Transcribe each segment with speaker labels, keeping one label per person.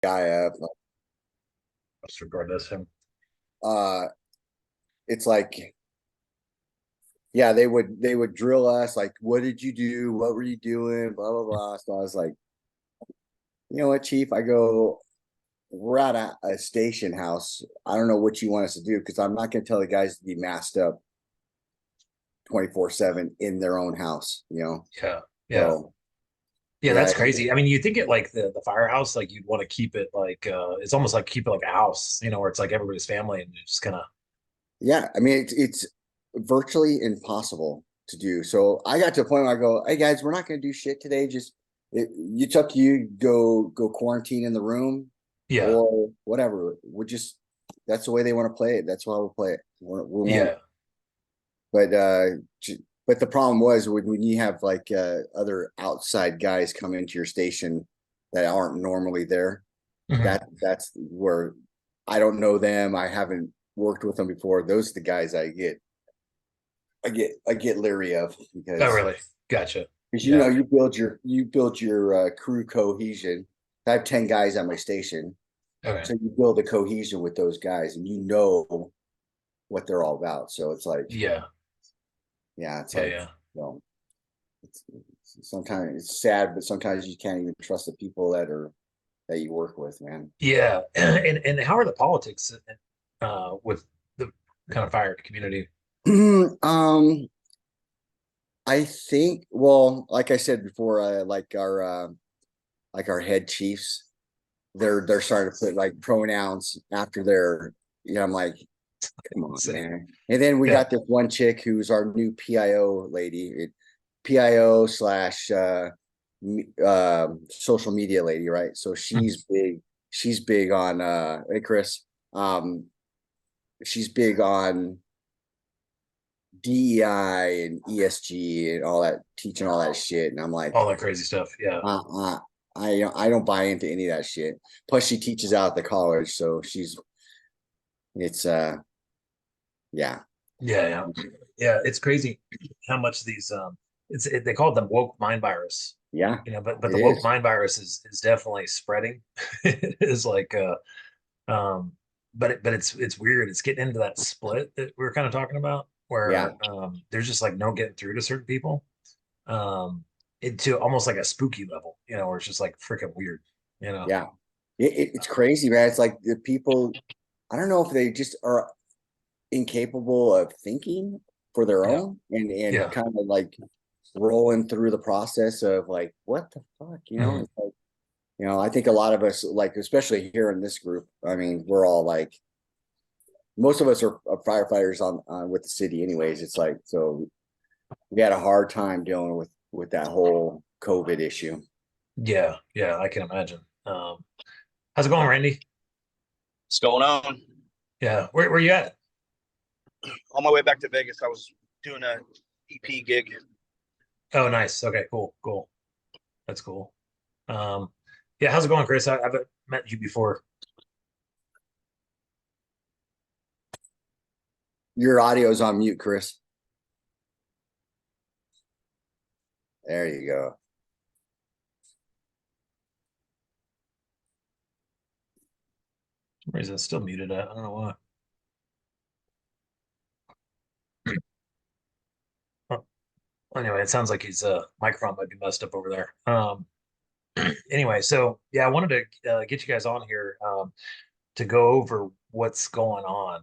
Speaker 1: guy up.
Speaker 2: Regardless him.
Speaker 1: Uh, it's like, yeah, they would drill us like, what did you do? What were you doing? Blah blah blah. So I was like, you know what, Chief? I go, we're at a station house. I don't know what you want us to do because I'm not going to tell the guys to be masked up 24/7 in their own house.
Speaker 2: Yeah, yeah,
Speaker 1: So
Speaker 2: yeah.
Speaker 1: yeah,
Speaker 2: That's crazy. I mean, you think it like the firehouse, like you'd want to keep it like it's almost like keep it like a house, where it's like everybody's family and you just kind of
Speaker 1: yeah. I mean, it's virtually impossible to do. So I got to a point where I go, hey guys, we're not going to do shit today. Just it's up to you. Go quarantine in the room
Speaker 2: yeah,
Speaker 1: or whatever. We're just that's the way they want to play it. That's why we'll play it. We won't.
Speaker 2: yeah.
Speaker 1: But but the problem was when you have like other outside guys come into your station that aren't normally there.
Speaker 2: Mhm.
Speaker 1: That's where I don't know them. I haven't worked with them before. Those are the guys I get leery of
Speaker 2: Oh,
Speaker 1: because
Speaker 2: really? Gotcha.
Speaker 1: you know
Speaker 2: Yeah.
Speaker 1: you build your crew cohesion. I have 10 guys on my station,
Speaker 2: Okay.
Speaker 1: so you build a cohesion with those guys, and you know what they're all about. So it's like,
Speaker 2: Yeah.
Speaker 1: yeah, it's
Speaker 2: Yeah.
Speaker 1: like,
Speaker 2: Yeah.
Speaker 1: you know, sometimes it's sad, but sometimes you can't even trust the people that you work with, man.
Speaker 2: Yeah. And how are the politics with the kind of fire community?
Speaker 1: um, I think, well, like I said before, like our head chiefs, they're starting to put like pronouns after their, I'm like, come on,
Speaker 2: Say,
Speaker 1: man. And then we
Speaker 2: yeah.
Speaker 1: got this one chick who's our new PIO lady, PIO slash social media lady, right? So
Speaker 2: Mhm.
Speaker 1: she's big on hey Chris. Um she's big on DEI and ESG and all that, teaching all that shit. And I'm like,
Speaker 2: All that crazy stuff. Yeah.
Speaker 1: uh I don't buy into any of that shit. Plus she teaches out at the college, so it's yeah.
Speaker 2: Yeah. Yeah. Yeah. It's crazy how much these they call them woke mind virus,
Speaker 1: Yeah,
Speaker 2: but
Speaker 1: it
Speaker 2: the woke
Speaker 1: is.
Speaker 2: mind virus is definitely spreading. It is like um but it's weird. It's getting into that split that we were kind of talking about
Speaker 1: Yeah.
Speaker 2: where there's just like no getting through to certain people. Into almost like a spooky level, where it's just like freaking weird, you know.
Speaker 1: Yeah. It's crazy, man. It's like the people, I don't know if they just are incapable of thinking for their
Speaker 2: Yeah.
Speaker 1: own and
Speaker 2: Yeah.
Speaker 1: kind of like rolling through the process of like, what the fuck,
Speaker 2: Mhm.
Speaker 1: It's like, I think a lot of us, like, especially here in this group, I mean, we're all like, most of us are firefighters on with the city anyways. It's like, so we had a hard time dealing with that whole COVID issue.
Speaker 2: Yeah. Yeah. I can imagine. How's it going, Randy?
Speaker 3: What's going on?
Speaker 2: Yeah. Where you at?
Speaker 3: On my way back to Vegas, I was doing a EP gig.
Speaker 2: Oh, nice. Okay, cool. Cool. That's cool. Um, yeah. How's it going, Chris? I haven't met you before.
Speaker 1: Your audio's on mute, Chris. There you go.
Speaker 2: For some reason it's still muted. I don't know why. Oh, anyway, it sounds like his microphone might be messed up over there. Anyway, so yeah, I wanted to get you guys on here to go over what's going on.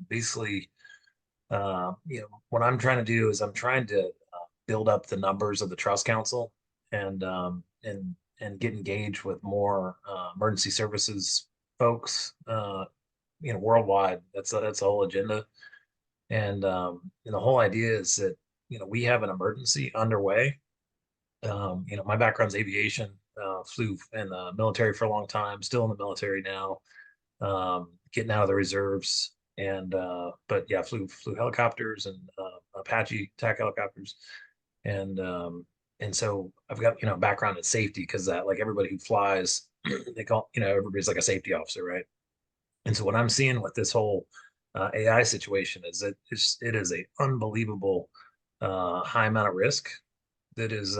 Speaker 2: Basically, what I'm trying to do is I'm trying to build up the numbers of the trust council and get engaged with more emergency services folks, worldwide. That's the whole agenda. And the whole idea is that we have an emergency underway. My background's aviation. Flew in the military for a long time. Still in the military now. Getting out of the reserves, and but yeah, flew helicopters and Apache attack helicopters, and so I've got background in safety because that like everybody who flies, they call everybody's like a safety officer, right? And so what I'm seeing with this whole AI situation is that it is a unbelievable high amount of risk that is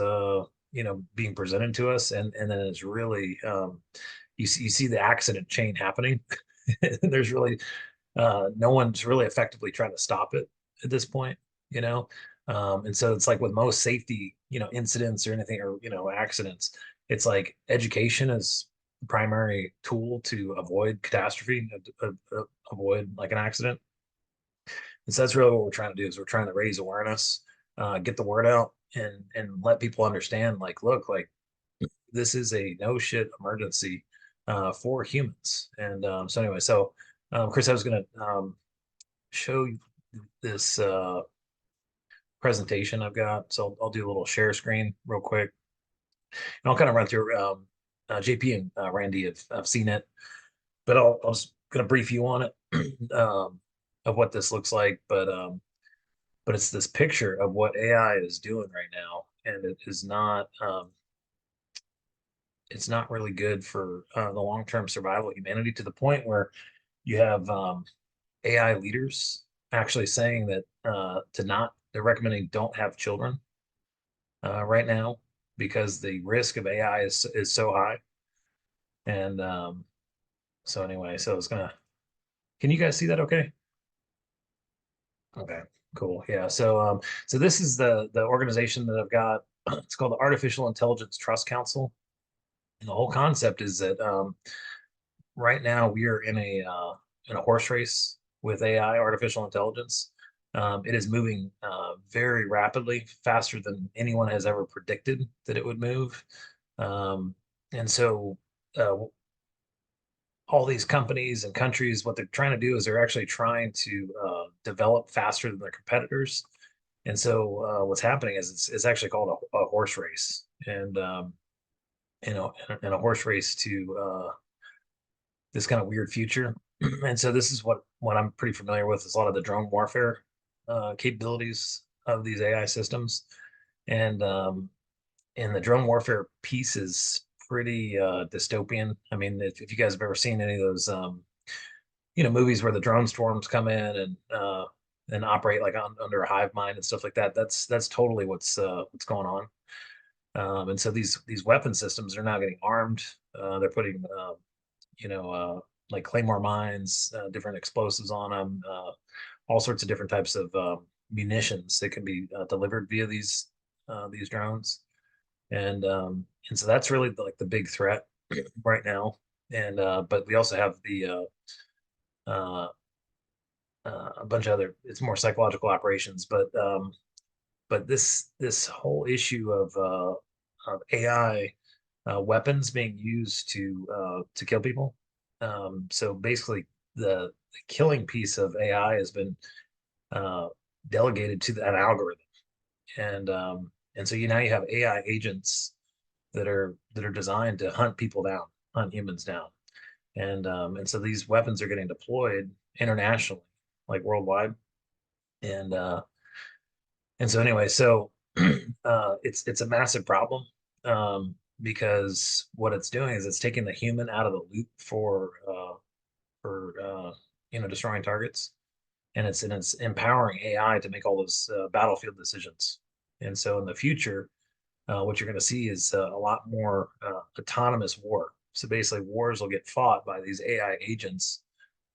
Speaker 2: being presented to us, and then it's really you see the accident chain happening. There's really no one's really effectively trying to stop it at this point, you know. And so it's like with most safety, incidents or anything, or accidents, it's like education is the primary tool to avoid catastrophe, avoid like an accident. And so that's really what we're trying to do, is we're trying to raise awareness, get the word out, and let people understand, like, look, like this is a no shit emergency for humans. And so anyway, so Chris, I was going to show you this presentation I've got. So I'll do a little share screen real quick, and I'll kind of run through. JP and Randy have seen it, but I'll just going to brief you on it of what this looks like. But it's this picture of what AI is doing right now, and it is not. It's not really good for the long-term survival of humanity, to the point where you have AI leaders actually saying that they're recommending don't have children right now, because the risk of AI is so high. And so anyway, so it's gonna. Can you guys see that? Okay. Okay. Cool. Yeah. So this is the organization that I've got. It's called the Artificial Intelligence Trust Council, and the whole concept is that right now we are in a horse race with AI, artificial intelligence. It is moving very rapidly, faster than anyone has ever predicted that it would move. And so uh, all these companies and countries, what they're trying to do is they're actually trying to develop faster than their competitors. And so what's happening is it's actually called a horse race, and and a horse race to this kind of weird future. And so this is what I'm pretty familiar with, is a lot of the drone warfare capabilities of these AI systems. And the drone warfare piece is pretty dystopian. I mean, if you guys have ever seen any of those movies where the drone storms come in and operate like under a hive mind and stuff like that, that's totally what's going on. And so these weapon systems are now getting armed. They're putting like claymore mines, different explosives on them, all sorts of different types of munitions that can be delivered via these drones. And so that's really like the big threat right now. And but we also have uh, a bunch of other. It's more psychological operations, but this whole issue of AI weapons being used to kill people. So basically, the killing piece of AI has been uh, delegated to that algorithm, and so now you have AI agents that are designed to hunt people down, hunt humans down, and so these weapons are getting deployed internationally, like worldwide, and and so anyway, so it's a massive problem, because what it's doing is it's taking the human out of the loop for destroying targets, and it's empowering AI to make all those battlefield decisions. And so in the future, what you're going to see is a lot more autonomous war. So basically, wars will get fought by these AI agents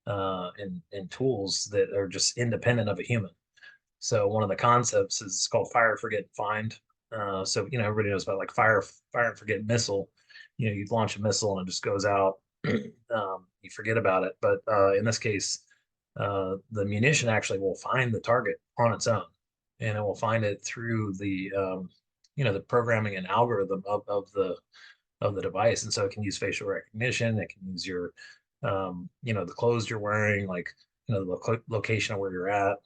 Speaker 2: and tools that are just independent of a human. So one of the concepts is called fire, forget, find. So everybody knows about like fire and forget missile. You launch a missile and it just goes out. You forget about it. But in this case, the munition actually will find the target on its own, and it will find it through the programming and algorithm of the device. And so it can use facial recognition. It can use the clothes you're wearing, like the location of where you're at,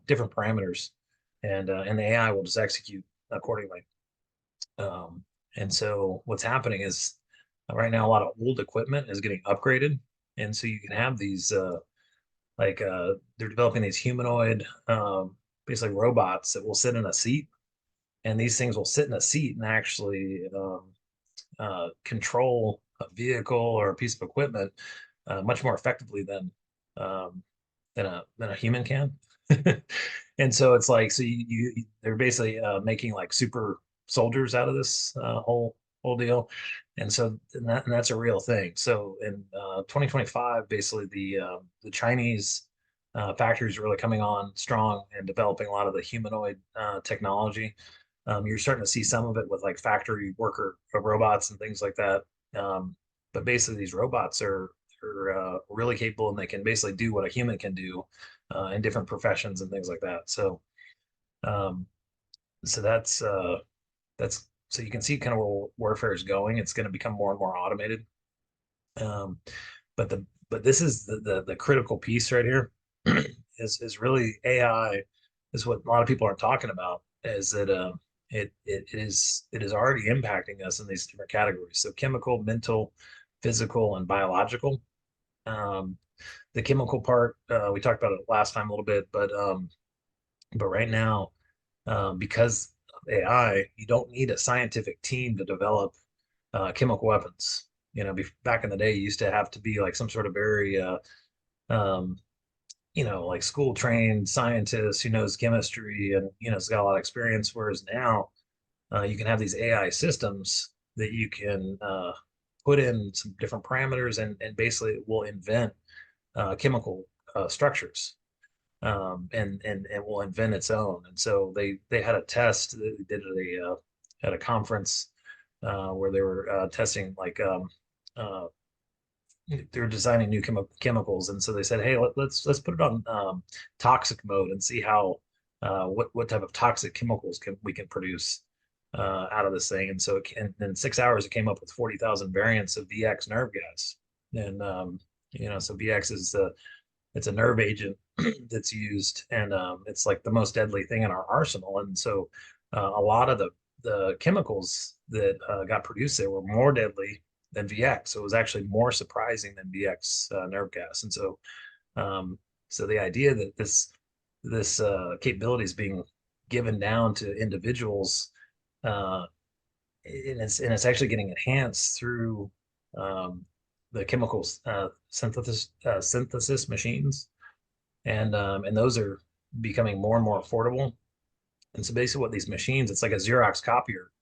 Speaker 2: different parameters, and the AI will just execute accordingly. And so what's happening is right now a lot of old equipment is getting upgraded, and so you can have these they're developing these humanoid basically robots that will sit in a seat, and these things will sit in a seat and actually control a vehicle or a piece of equipment much more effectively um, than a human can. And so it's like, so they're basically making like super soldiers out of this whole whole deal. And so and that's a real thing. So in 2025, basically the Chinese factories are really coming on strong and developing a lot of the humanoid technology. You're starting to see some of it with like factory worker robots and things like that. But basically, these robots are really capable, and they can basically do what a human can do in different professions and things like that. So, um, so that's so you can see kind of where warfare is going. It's going to become more and more automated. Um, but this is the critical piece right here is really AI is what a lot of people aren't talking about is that it is already impacting us in these different categories. So chemical, mental, physical, and biological. Um, the chemical part we talked about it last time a little bit, but right now because of AI, you don't need a scientific team to develop chemical weapons. Back in the day, you used to have to be like some sort of very, um, like school trained scientist who knows chemistry and, has got a lot of experience. Whereas now you can have these AI systems that you can put in some different parameters and basically it will invent chemical structures and will invent its own. And so they had a test that they did at a conference where they were testing like they were designing new chemicals, and so they said, "Hey, let's put it on toxic mode and see how what type of toxic chemicals we can produce out of this thing." And so in 6 hours, it came up with 40,000 variants of VX nerve gas, and so VX is it's a nerve agent that's used, and it's like the most deadly thing in our arsenal. And so a lot of the chemicals that got produced there were more deadly than VX. So it was actually more surprising than VX nerve gas. And so the idea that this capability is being given down to individuals, uh, and it's actually getting enhanced through the chemicals synthesis machines, and those are becoming more and more affordable. And so basically, what these machines, it's like a Xerox copier,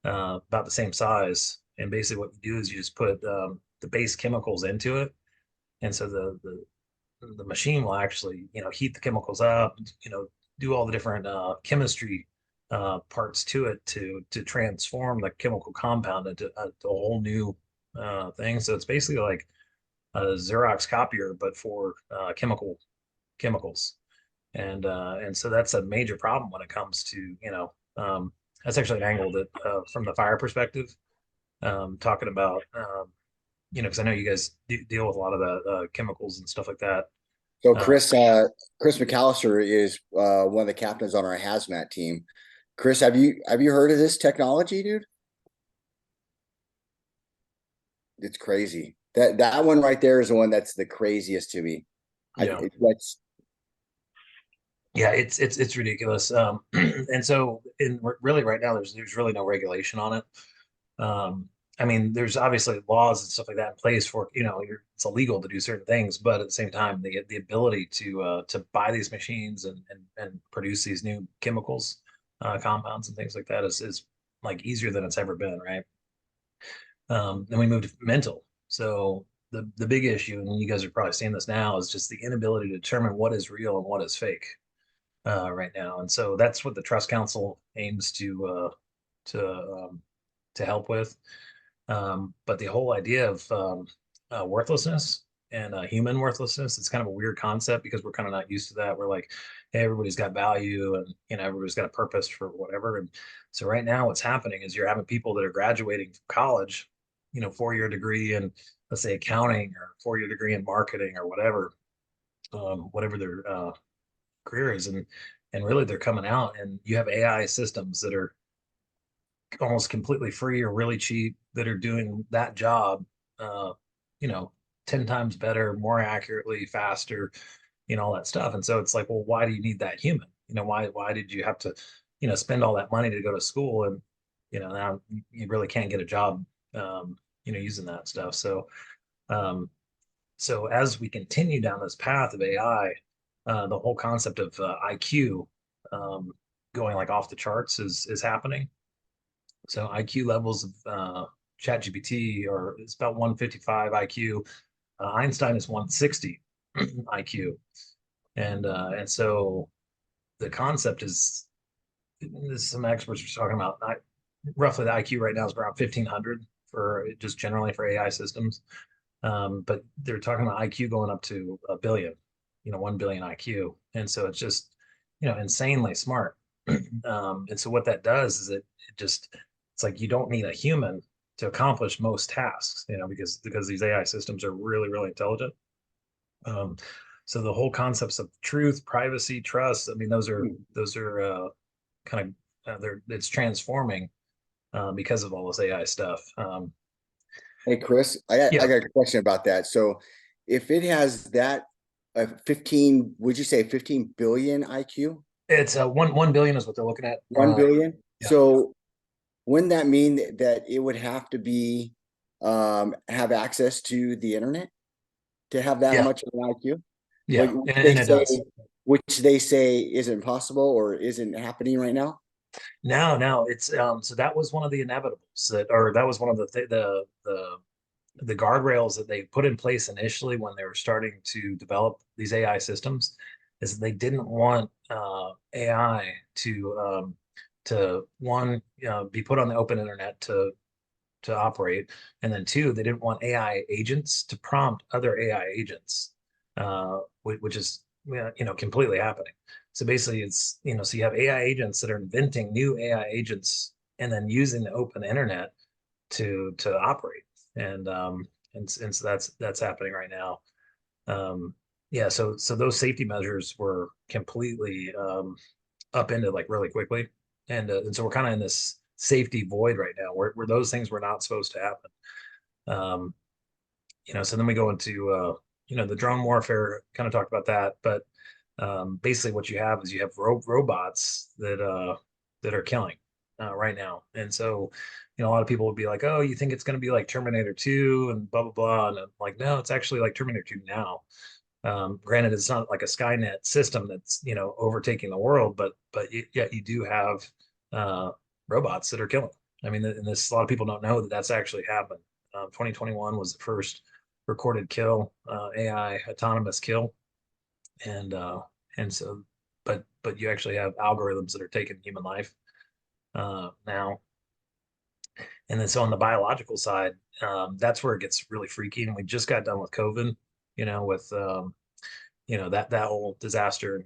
Speaker 2: about the same size. And basically, what you do is you just put the base chemicals into it, and so the machine will actually heat the chemicals up, do all the different chemistry parts to it to transform the chemical compound into a whole new thing. So it's basically like a Xerox copier, but for chemicals. And so that's a major problem when it comes to that's actually an angle that from the fire perspective, talking about because I know you guys deal with a lot of the chemicals and stuff like that.
Speaker 1: So
Speaker 2: uh,
Speaker 1: Chris McAllister is one of the captains on our hazmat team. Chris, have you heard of this technology, dude? It's crazy. That one right there is the one that's the craziest to me.
Speaker 2: yeah
Speaker 1: That's
Speaker 2: yeah, it's ridiculous. And so really right now there's really no regulation on it. I mean, there's obviously laws and stuff like that in place for, it's illegal to do certain things, but at the same time, the ability to buy these machines and produce these new chemicals, compounds and things like that is like easier than it's ever been, right? Then we moved to mental. So the big issue, and you guys are probably seeing this now, is just the inability to determine what is real and what is fake right now. And so that's what the Trust Council aims to to help with. But the whole idea of worthlessness and human worthlessness, it's kind of a weird concept because we're kind of not used to that. We're like, hey, everybody's got value and everybody's got a purpose for whatever. And so right now what's happening is you're having people that are graduating from college, 4-year degree in, let's say, accounting, or 4-year degree in marketing, or whatever their career is. And really they're coming out, and you have AI systems that are almost completely free or really cheap that are doing that job, uh, you know, 10 times better, more accurately, faster, all that stuff. And so it's like, well, why do you need that human? Why did you have to, spend all that money to go to school, and, now you really can't get a job, using that stuff. Um, so as we continue down this path of AI, the whole concept of IQ, going like off the charts is happening. So IQ levels of ChatGPT are it's about 155 IQ. Einstein is 160 IQ, and so the concept is this, some experts are talking about roughly the IQ right now is around 1500 for just generally for AI systems. But they're talking about IQ going up to a billion, 1 billion IQ. And so it's just, insanely smart. And so what that does is it's like you don't need a human to accomplish most tasks, because these AI systems are really, really intelligent. Um, so the whole concepts of truth, privacy, trust, I mean, those are kind of it's transforming because of all this AI stuff.
Speaker 1: Hey, Chris, I
Speaker 2: Yeah,
Speaker 1: got a question about that. So if it has that 15, would you say 15 billion IQ?
Speaker 2: it's 1 billion is what they're looking at.
Speaker 1: 1 billion?
Speaker 2: Yeah,
Speaker 1: So wouldn't that mean that it would have to be have access to the internet to have that
Speaker 2: yeah,
Speaker 1: much of an IQ?
Speaker 2: yeah,
Speaker 1: They
Speaker 2: and it
Speaker 1: say,
Speaker 2: does.
Speaker 1: which they say isn't possible or isn't happening right now.
Speaker 2: Now it's so that was one of the inevitables or that was one of the guardrails that they put in place initially when they were starting to develop these AI systems, is that they didn't want AI to one, be put on the open internet to operate, and then two, they didn't want AI agents to prompt other AI agents, which is completely happening. So basically, it's so you have AI agents that are inventing new AI agents and then using the open internet to operate, and so that's happening right now. Yeah, so those safety measures were completely upended like really quickly, and so we're kind of in this safety void right now where those things were not supposed to happen. Um, so then we go into the drone warfare, kind of talked about that, but basically what you have is you have robots that are killing right now. And so a lot of people would be like, oh, you think it's going to be like Terminator 2 and blah blah blah, and I'm like, no, it's actually like Terminator 2 now. Granted, it's not like a Skynet system that's overtaking the world, but yet you do have robots that are killing. I mean, and this a lot of people don't know that that's actually happened. 2021 was the first recorded kill, AI autonomous kill, and so, but you actually have algorithms that are taking human life now. And then so on the biological side, that's where it gets really freaky. And we just got done with COVID, with that whole disaster in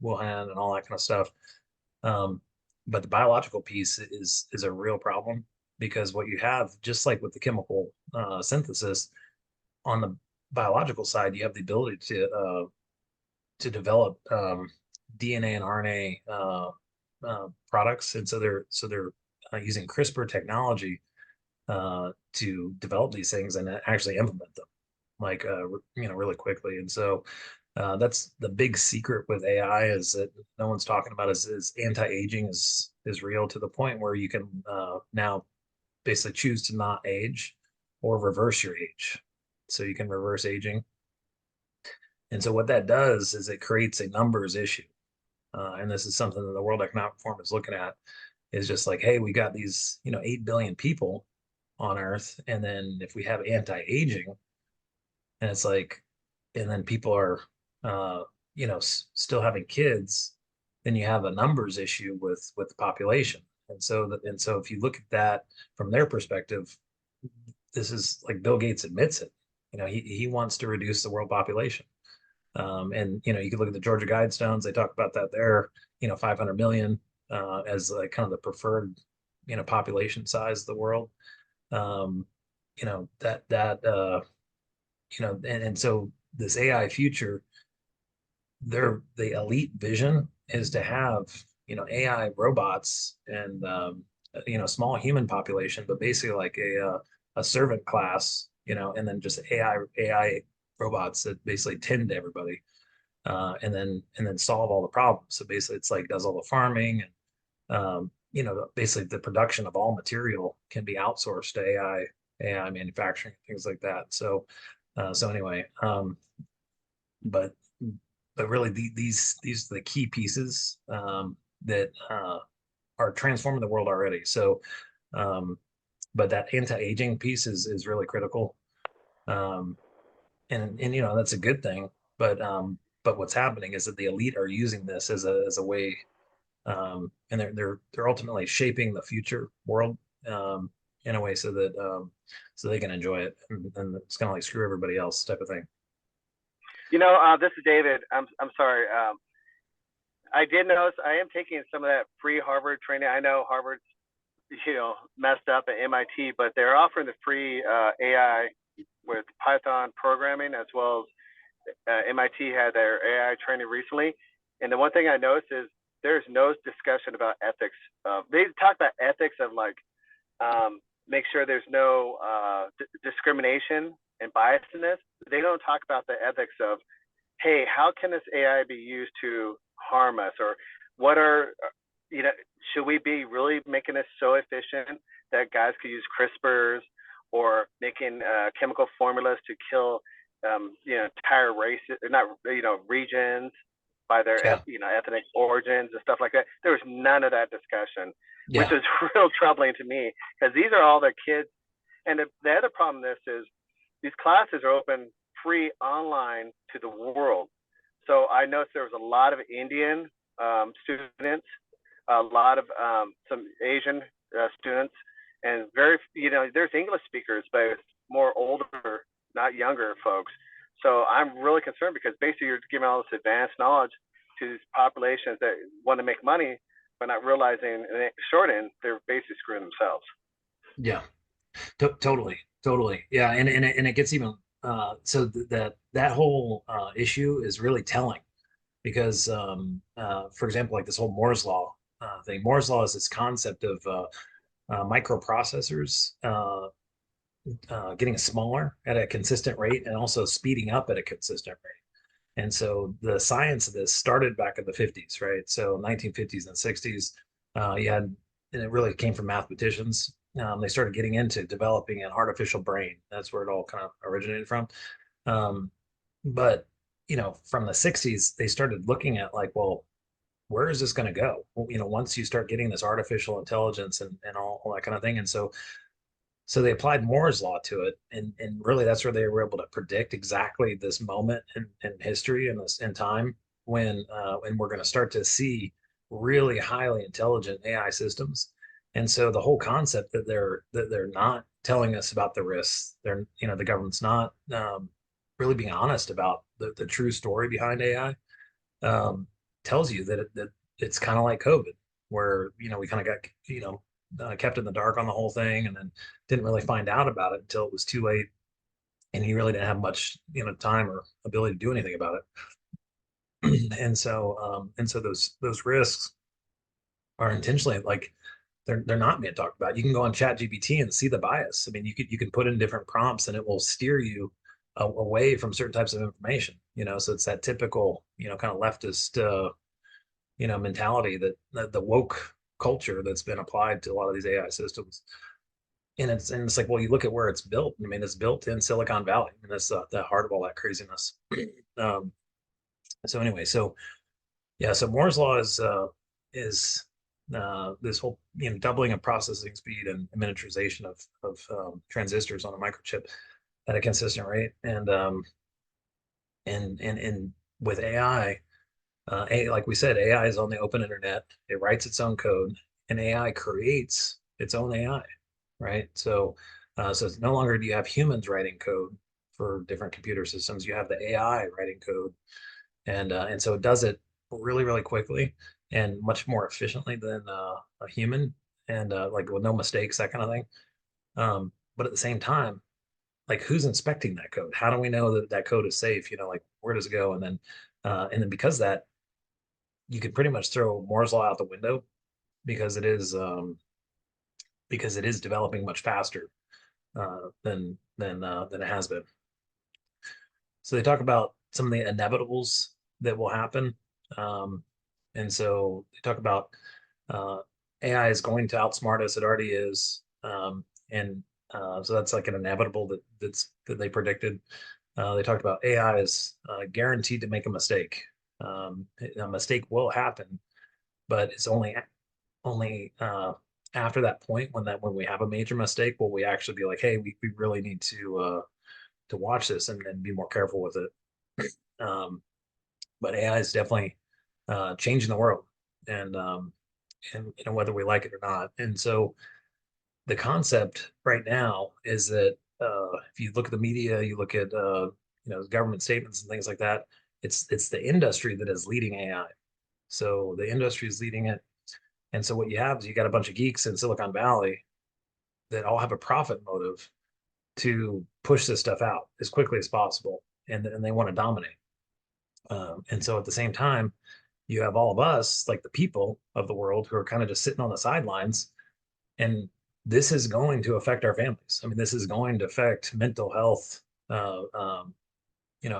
Speaker 2: Wuhan and all that kind of stuff. Um, but the biological piece is a real problem, because what you have, just like with the chemical synthesis, on the biological side, you have the ability to develop DNA and RNA products, and so they're using CRISPR technology to develop these things and actually implement them, like really quickly. And so that's the big secret with AI, is that no one's talking about, is anti-aging is real, to the point where you can now basically choose to not age or reverse your age. So you can reverse aging. And so what that does is it creates a numbers issue. And this is something that the World Economic Forum is looking at, is just like, hey, we got these, 8 billion people on Earth. And then if we have anti-aging, and it's like, and then people are, still having kids, then you have a numbers issue with the population. And so if you look at that from their perspective, this is like Bill Gates admits it. He wants to reduce the world population. And you can look at the Georgia Guidestones. They talk about that there. 500 million as like kind of the preferred population size of the world. Um, that and so this AI future, the elite vision is to have AI robots and small human population, but basically like a servant class, and then just AI robots that basically tend to everybody, and then solve all the problems. So basically, it's like does all the farming, and basically the production of all material can be outsourced to AI manufacturing, things like that. So anyway, but really these are the key pieces that are transforming the world already. So But that anti-aging piece is really critical. Um, and that's a good thing. But what's happening is that the elite are using this as a way, and they're ultimately shaping the future world, in a way so they can enjoy it, and it's kind of like screw everybody else type of thing.
Speaker 4: This is David. I'm sorry. I did notice I am taking some of that free Harvard training. I know Harvard's messed up at MIT, but they're offering the free AI with Python programming, as well as MIT had their AI training recently. And the one thing I noticed is there's no discussion about ethics. They talk about ethics of like make sure there's no discrimination and biasness. They don't talk about the ethics of, hey, how can this AI be used to harm us, or what are should we be really making this so efficient that guys could use CRISPRs, or making chemical formulas to kill entire races, not regions by their ethnic origins and stuff like that. There was none of that discussion, which is real troubling to me, because these are all the kids. And the other problem with this is these classes are open free online to the world. So I noticed there was a lot of Indian students, a lot of some Asian students, and there's English speakers, but it's more older, not younger folks. So I'm really concerned, because basically you're giving all this advanced knowledge to these populations that want to make money, but not realizing in the short end, they're basically screwing themselves.
Speaker 2: Yeah, totally. Yeah. And it gets even, so that whole issue is really telling, because, for example, like this whole Moore's law thing. Moore's law is this concept of microprocessors getting smaller at a consistent rate, and also speeding up at a consistent rate. And so the science of this started back in the 50s, right? So 1950s and 60s, and it really came from mathematicians. They started getting into developing an artificial brain. That's where it all kind of originated from. But from the 60s, they started looking at like, well, where is this going to go? Well, once you start getting this artificial intelligence and all that kind of thing. And so they applied Moore's law to it, and really that's where they were able to predict exactly this moment in history and this in time when we're going to start to see really highly intelligent AI systems. And so the whole concept that they're not telling us about the risks, the government's not really being honest about the true story behind AI, tells you that it's kind of like COVID, where we kind of got kept in the dark on the whole thing, and then didn't really find out about it until it was too late, and you really didn't have much time or ability to do anything about it. And so those risks are intentionally like they're not being talked about. You can go on Chat GPT and see the bias. I mean, you can put in different prompts, and it will steer you away from certain types of information. So it's that typical kind of leftist mentality, that the woke culture that's been applied to a lot of these AI systems. And it's like, well, you look at where it's built. I mean, it's built in Silicon Valley, and that's the heart of all that craziness. So anyway, so Moore's law is this whole doubling of processing speed and miniaturization of transistors on a microchip at a consistent rate, and with AI, like we said, AI is on the open internet. It writes its own code, and AI creates its own AI, right? So it's no longer do you have humans writing code for different computer systems. You have the AI writing code, and so it does it really, really quickly and much more efficiently than a human, and like with no mistakes, that kind of thing. But at the same time, like, who's inspecting that code? How do we know that that code is safe? Like, where does it go? And then because that, you could pretty much throw Moore's law out the window, because it is developing much faster than it has been. So they talk about some of the inevitables that will happen, and so they talk about AI is going to outsmart us. It already is, and so that's like an inevitable that they predicted. They talked about AI is guaranteed to make a mistake. A mistake will happen, but it's only after that point, when we have a major mistake, will we actually be like, hey, we really need to watch this and be more careful with it. But AI is definitely changing the world, and whether we like it or not. And so the concept right now is that if you look at the media, you look at government statements and things like that, it's the industry that is leading AI. So the industry is leading it. And so what you have is you got a bunch of geeks in Silicon Valley that all have a profit motive to push this stuff out as quickly as possible, and they want to dominate. And so at the same time, you have all of us, like the people of the world, who are kind of just sitting on the sidelines. And this is going to affect our families. I mean, this is going to affect mental health, of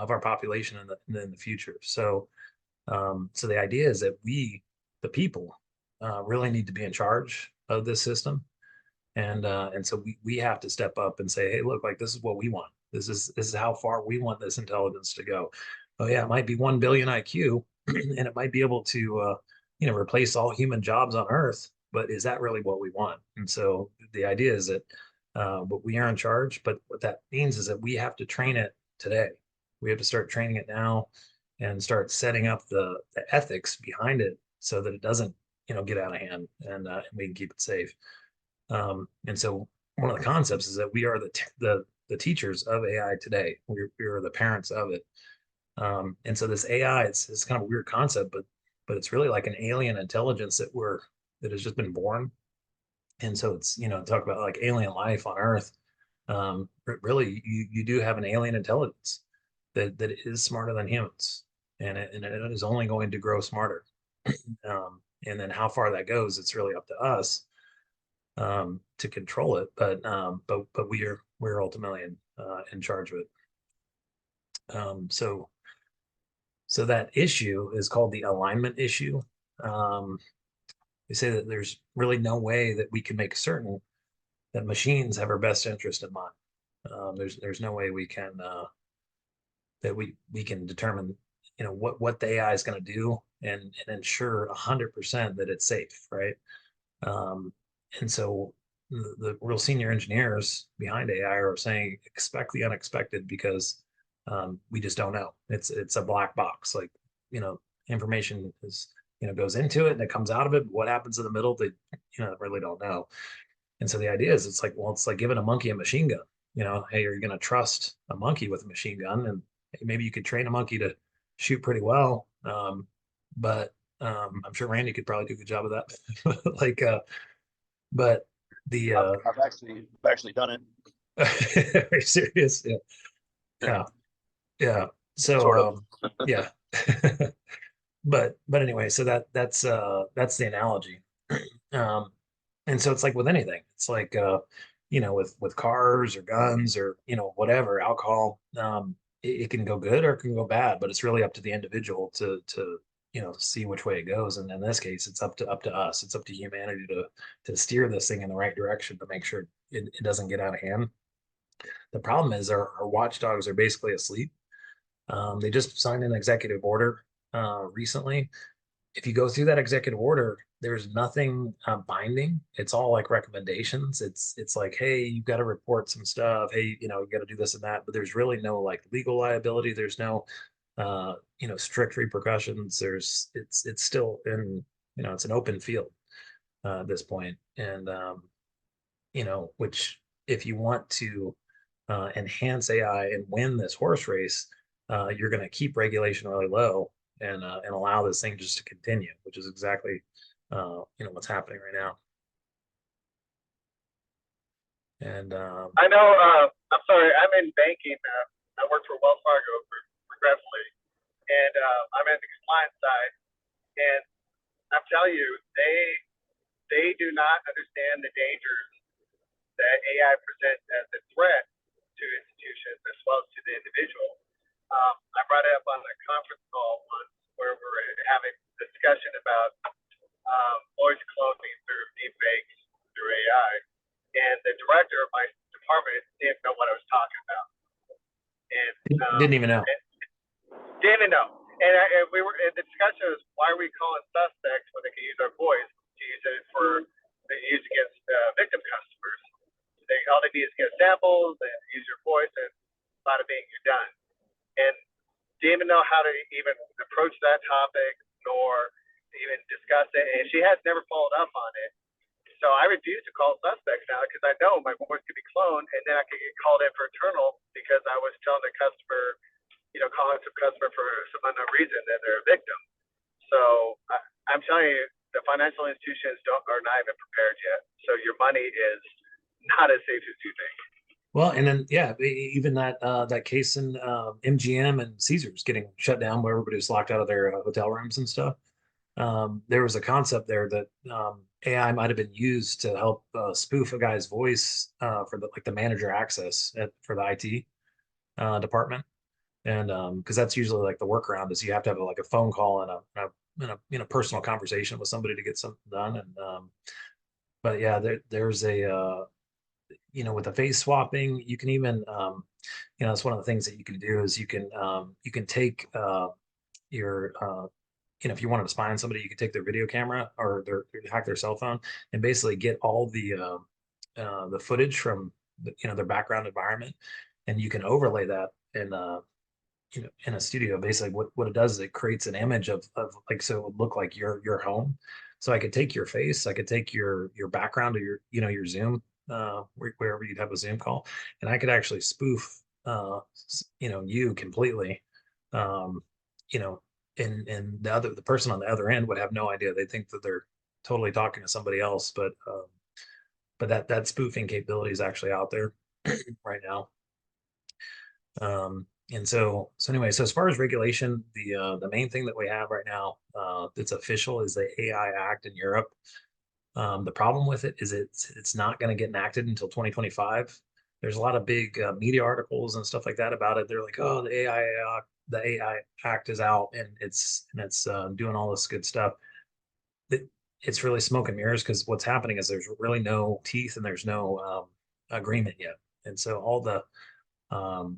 Speaker 2: our population in the future. So the idea is that we, the people, really need to be in charge of this system, and so we have to step up and say, hey, look, like this is what we want. This is how far we want this intelligence to go. Oh yeah, it might be 1 billion IQ, and it might be able to replace all human jobs on Earth. But is that really what we want? And so the idea is that but we are in charge. But what that means is that we have to train it today. We have to start training it now and start setting up the ethics behind it so that it doesn't get out of hand, and we can keep it safe. And so one of the concepts is that we are the teachers of AI today. We're the parents of it. And so this AI, it's kind of a weird concept, but it's really like an alien intelligence that has just been born. And so it's talk about like alien life on Earth. Really, you do have an alien intelligence that is smarter than humans, and it is only going to grow smarter. And then how far that goes, it's really up to us to control it. But we're ultimately in charge of it. So that issue is called the alignment issue. They say that there's really no way that we can make certain that machines have our best interest in mind. There's no way we can that we can determine what the AI is going to do and ensure 100% that it's safe, right? And so the real senior engineers behind AI are saying expect the unexpected, because we just don't know. It's a black box. Like information is goes into it and it comes out of it. What happens in the middle, they really don't know. And so the idea is, it's like giving a monkey a machine gun. Hey, are you going to trust a monkey with a machine gun? And maybe you could train a monkey to shoot pretty well, but I'm sure Randy could probably do a good job of that. But the
Speaker 3: I've actually done
Speaker 2: are you serious? Yeah,
Speaker 3: it.
Speaker 2: yeah. So
Speaker 3: Sort of.
Speaker 2: yeah. But anyway, so that's the analogy. Um, and so it's like with anything. It's like with cars or guns or whatever, alcohol. It can go good or it can go bad, but it's really up to the individual to see which way it goes. And in this case, it's up to us. It's up to humanity to steer this thing in the right direction to make sure it doesn't get out of hand. The problem is our watchdogs are basically asleep. They just signed an executive order recently. If you go through that executive order, there's nothing binding. It's all like recommendations. It's like, hey, you've got to report some stuff. Hey, you got to do this and that. But there's really no like legal liability. There's no strict repercussions. It's still in it's an open field at this point. And which, if you want to enhance AI and win this horse race, you're going to keep regulation really low and allow this thing just to continue, which is exactly what's happening right now. And
Speaker 4: I know. I'm sorry. I'm in banking. I work for Wells Fargo progressively, and I'm in the compliance side. And I'm telling you, they do not understand the dangers that AI presents as a threat to institutions as well as to the individual. I brought it up on a conference call once where we were having a discussion about voice cloning through deepfakes through AI, and the director of my department didn't know what I was talking about, and
Speaker 2: didn't even know.
Speaker 4: Didn't know. And we were, and the discussion was, why are we calling suspects when they can use our voice to use it for they use against victim customers. All they need is get samples and use your voice, and bada bing, you're done. And didn't even know how to even approach that topic nor even discuss it. And she has never followed up on it. So I refuse to call suspects now because I know my voice could be cloned, and then I could get called in for internal because I was telling the customer, calling some customer for some unknown reason that they're a victim. So I'm telling you, the financial institutions are not even prepared yet. So your money is not as safe as you think.
Speaker 2: Well, and then yeah, even that case in MGM and Caesars getting shut down, where everybody was locked out of their hotel rooms and stuff. There was a concept there that AI might have been used to help spoof a guy's voice for the manager access for the IT department, and because that's usually like the workaround is you have to have like a phone call and a personal conversation with somebody to get something done, and but yeah, there's a with the face swapping, you can even that's one of the things that you can do is you can take your if you wanted to spy on somebody, you could take their video camera or hack their cell phone and basically get all the footage from their background environment, and you can overlay that in a studio. Basically, what it does is it creates an image of like, so it would look like your home. So I could take your face, I could take your background or your Zoom wherever you'd have a Zoom call, and I could actually spoof you completely, you know and the person on the other end would have no idea. They think that they're totally talking to somebody else, but that spoofing capability is actually out there right now. And so anyway, so as far as regulation, the main thing that we have right now that's official is the AI Act in Europe. The problem with it is it's not going to get enacted until 2025. There's a lot of big media articles and stuff like that about it. They're like, oh, the AI Act is out and it's doing all this good stuff. It's really smoke and mirrors, because what's happening is there's really no teeth and there's no agreement yet. And so all the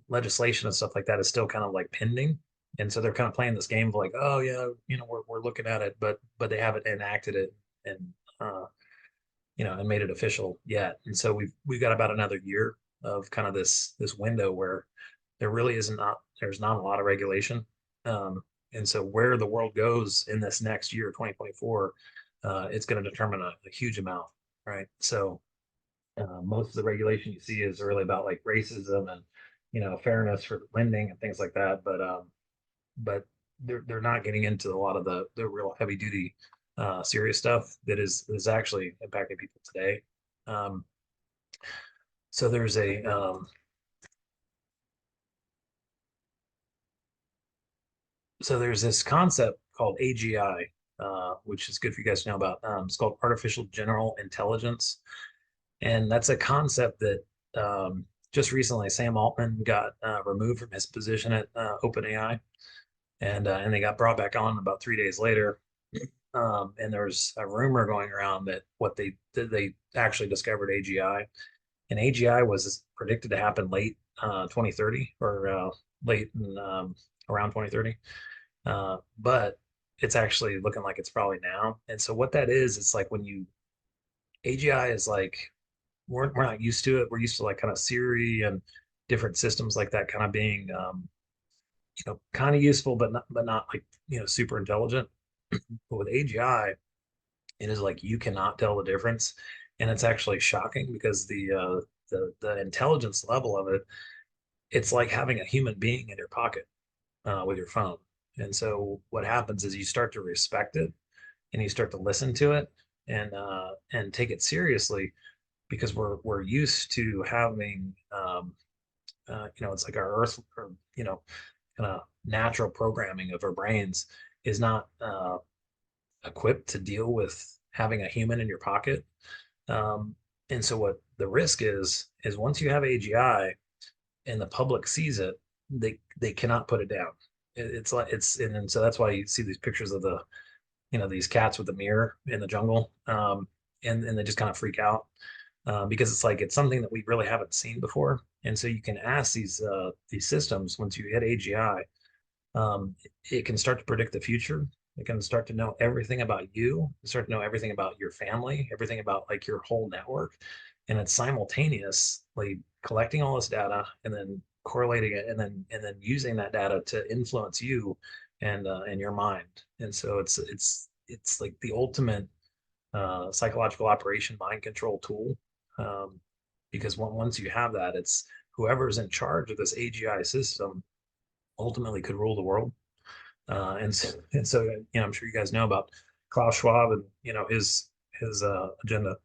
Speaker 2: legislation and stuff like that is still kind of like pending. And so they're kind of playing this game of like, oh yeah, we're looking at it, but they haven't enacted it and and made it official yet. And so we've got about another year of kind of this window where there's not a lot of regulation. And so where the world goes in this next year, 2024, it's going to determine a huge amount, right? So most of the regulation you see is really about like racism and fairness for lending and things like that, but they're not getting into a lot of the real heavy duty serious stuff that is actually impacting people today. So there's this concept called AGI, which is good for you guys to know about. It's called artificial general intelligence, and that's a concept that just recently Sam Altman got removed from his position at OpenAI, and they got brought back on about 3 days later. And there's a rumor going around that they actually discovered AGI, and AGI was predicted to happen late 2030 or late in, around 2030, but it's actually looking like it's probably now. And so what that is, it's like when AGI is like we're not used to it. We're used to like kind of Siri and different systems like that kind of being kind of useful, but not like super intelligent. But with AGI, it is like you cannot tell the difference, and it's actually shocking because the intelligence level of it's like having a human being in your pocket with your phone. And so what happens is you start to respect it, and you start to listen to it, and take it seriously, because we're used to having it's like our earth, or kind of natural programming of our brains is not equipped to deal with having a human in your pocket. And so what the risk is once you have AGI and the public sees it, they cannot put it down. And so that's why you see these pictures of these cats with the mirror in the jungle, and they just kind of freak out, because it's something that we really haven't seen before. And so you can ask these systems, once you hit AGI, it can start to predict the future. It can start to know everything about you, start to know everything about your family, everything about like your whole network. And it's simultaneously collecting all this data and then correlating it and then using that data to influence you and your mind. And so it's like the ultimate psychological operation mind control tool. Um, because once you have that, it's whoever's in charge of this AGI system ultimately could rule the world. And so I'm sure you guys know about Klaus Schwab and his agenda,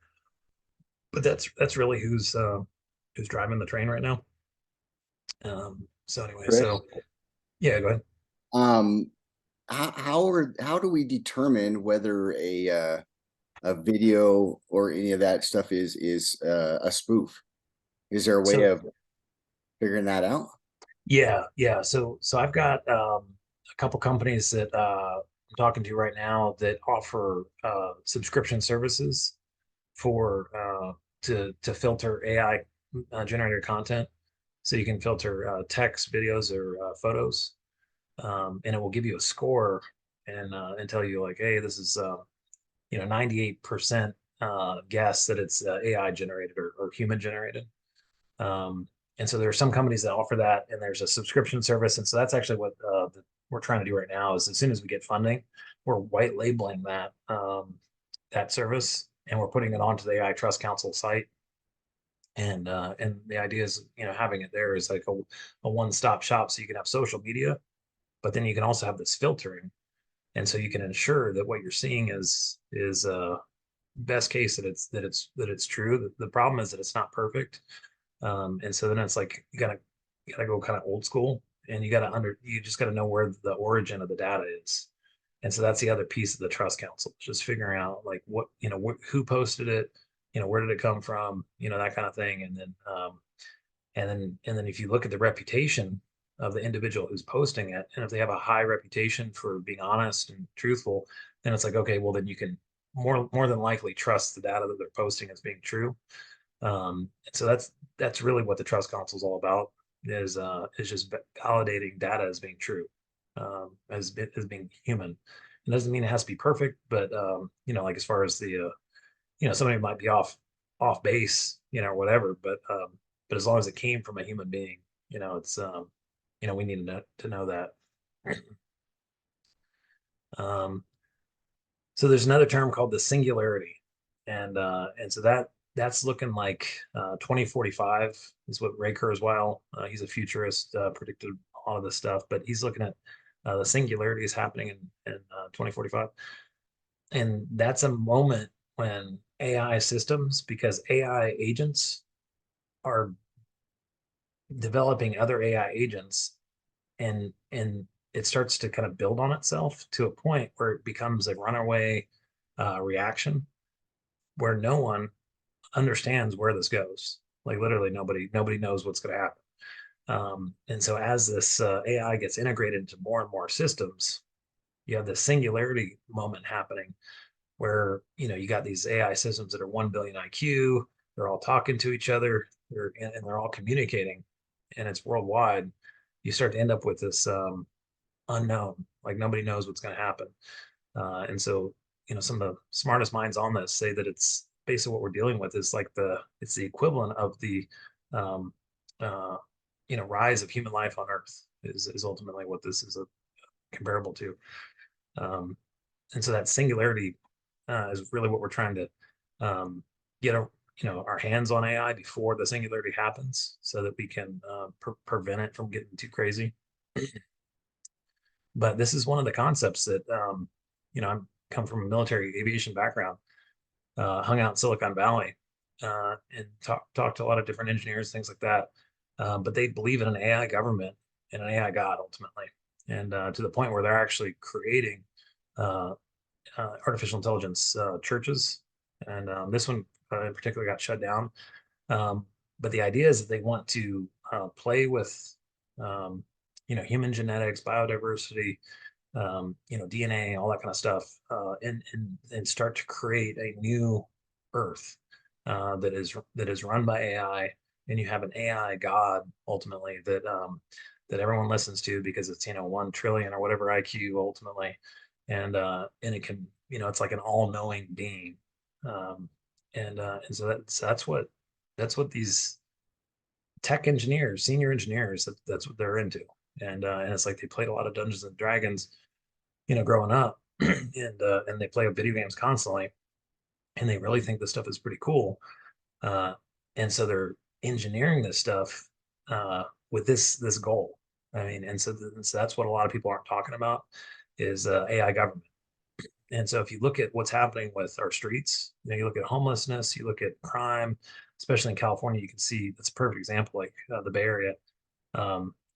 Speaker 2: but that's really who's driving the train right now. So anyway,
Speaker 1: Chris,
Speaker 2: so yeah, go ahead.
Speaker 1: um, how do we determine whether a video or any of that stuff is a spoof? Is there a way
Speaker 2: So
Speaker 1: of figuring that out?
Speaker 2: yeah. So I've got a couple companies that I'm talking to right now that offer subscription services for to filter AI generated content. So you can filter text, videos, or photos, and it will give you a score and tell you like, hey, this is 98% guess that it's AI generated or human generated. Um, and so there are some companies that offer that, and there's a subscription service. And so that's actually what we're trying to do right now. Is as soon as we get funding, we're white labeling that service, and we're putting it onto the AI Trust Council site. And the idea is, having it there is like a one-stop shop, so you can have social media, but then you can also have this filtering, and so you can ensure that what you're seeing is best case that it's true. The problem is that it's not perfect. And so then it's like you gotta go kind of old school, and you just gotta know where the origin of the data is. And so that's the other piece of the trust council, just figuring out like who posted it, where did it come from, that kind of thing. And then if you look at the reputation of the individual who's posting it, and if they have a high reputation for being honest and truthful, then it's like, okay, well then you can more than likely trust the data that they're posting as being true. And so that's really what the trust council is all about, is just validating data as being true, as being human. It doesn't mean it has to be perfect, but like as far as somebody might be off base, or whatever, but as long as it came from a human being, it's we need to know that. Um, so there's another term called the singularity, and so that's looking like 2045 is what Ray Kurzweil, he's a futurist, predicted a lot of this stuff, but he's looking at the singularity is happening in 2045, and that's a moment when AI systems, because AI agents are developing other AI agents, and it starts to kind of build on itself to a point where it becomes a runaway reaction where no one understands where this goes. Like literally nobody knows what's going to happen. And so as this AI gets integrated into more and more systems, you have this singularity moment happening where you got these AI systems that are 1 billion IQ. They're all talking to each other. And they're all communicating, and it's worldwide. You start to end up with this unknown, like nobody knows what's going to happen. And so, some of the smartest minds on this say that it's basically what we're dealing with is like it's the equivalent of the um, uh, rise of human life on Earth is ultimately what this is comparable to. And so that singularity is really what we're trying to get our hands on AI before the singularity happens, so that we can prevent it from getting too crazy. But this is one of the concepts that I'm come from a military aviation background, hung out in Silicon Valley, and talked to a lot of different engineers, things like that. But they believe in an AI government and an AI God ultimately, and to the point where they're actually creating uh, artificial intelligence churches. And this one in particular got shut down. But the idea is that they want to play with um, human genetics, biodiversity, DNA, all that kind of stuff, and start to create a new Earth that is run by AI, and you have an AI God ultimately that everyone listens to because it's 1 trillion or whatever IQ ultimately, and it can, it's like an all-knowing being. And so that's what these tech engineers, senior engineers, that's what they're into. And it's like they played a lot of Dungeons and Dragons, growing up, and they play video games constantly, and they really think this stuff is pretty cool. Uh, and so they're engineering this stuff with this goal. I mean, so that's what a lot of people aren't talking about is AI government. And so if you look at what's happening with our streets, you look at homelessness, you look at crime, especially in California, you can see that's a perfect example, like the Bay Area.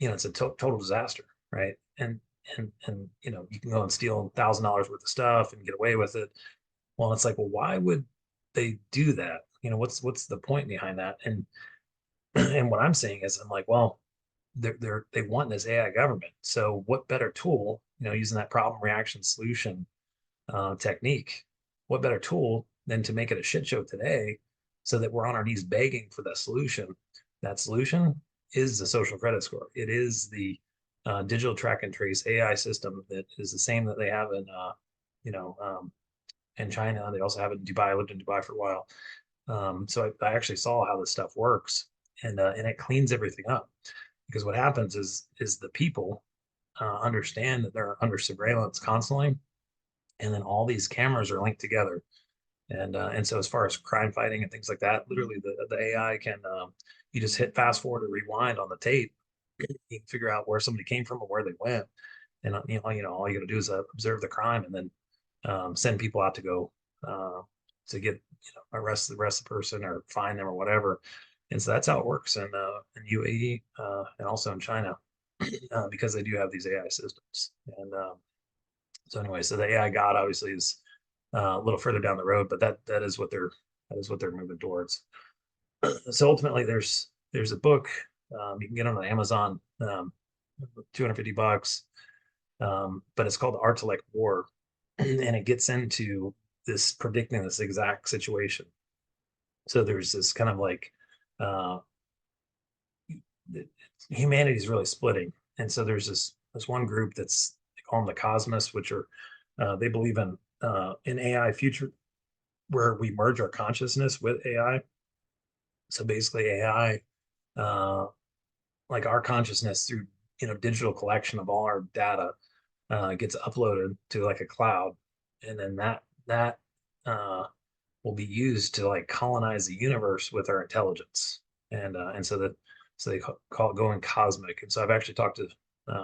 Speaker 2: It's a total disaster, right? And you can go and steal $1,000 worth of stuff and get away with it. Well, it's like, well, why would they do that? What's the point behind that? And and what I'm saying is, I'm like, well, they want this AI government. So what better tool, using that problem reaction solution technique, what better tool than to make it a shit show today so that we're on our knees begging for that solution? That solution is the social credit score. It is the digital track and trace AI system that is the same that they have you know, um, in China. They also have it in Dubai. I lived in Dubai for a while. So I actually saw how this stuff works, and it cleans everything up, because what happens is the people understand that they're under surveillance constantly, and then all these cameras are linked together. And so as far as crime fighting and things like that, literally the AI can you just hit fast forward or rewind on the tape. You can figure out where somebody came from or where they went, and all you got to do is observe the crime, and then send people out to go to get arrest the rest of the person or find them or whatever. And so that's how it works in UAE and also in China because they do have these AI systems. And so anyway, so the AI God obviously is a little further down the road, but that is what they're moving towards. So ultimately, there's a book you can get on Amazon, $250, but it's called The Art to Like War, and it gets into this predicting this exact situation. So there's this kind of like uh, humanity is really splitting, and so there's this one group that's, they call them the Cosmos, which are they believe in an AI future where we merge our consciousness with AI. So basically, AI, uh, like our consciousness through digital collection of all our data, gets uploaded to like a cloud, and then that will be used to like colonize the universe with our intelligence, and so they call it going cosmic. And so I've actually talked to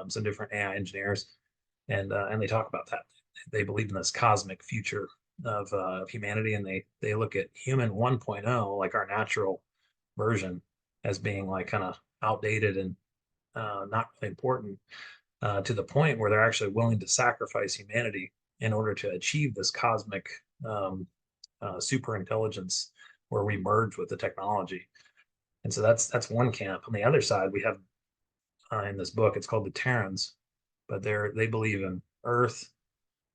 Speaker 2: some different AI engineers, and they talk about that. They believe in this cosmic future of humanity, and they look at human 1.0, like our natural version, as being like kind of outdated and not really important, to the point where they're actually willing to sacrifice humanity in order to achieve this cosmic super intelligence where we merge with the technology. And so that's one camp. On the other side, we have in this book, it's called the Terrans, but they believe in Earth,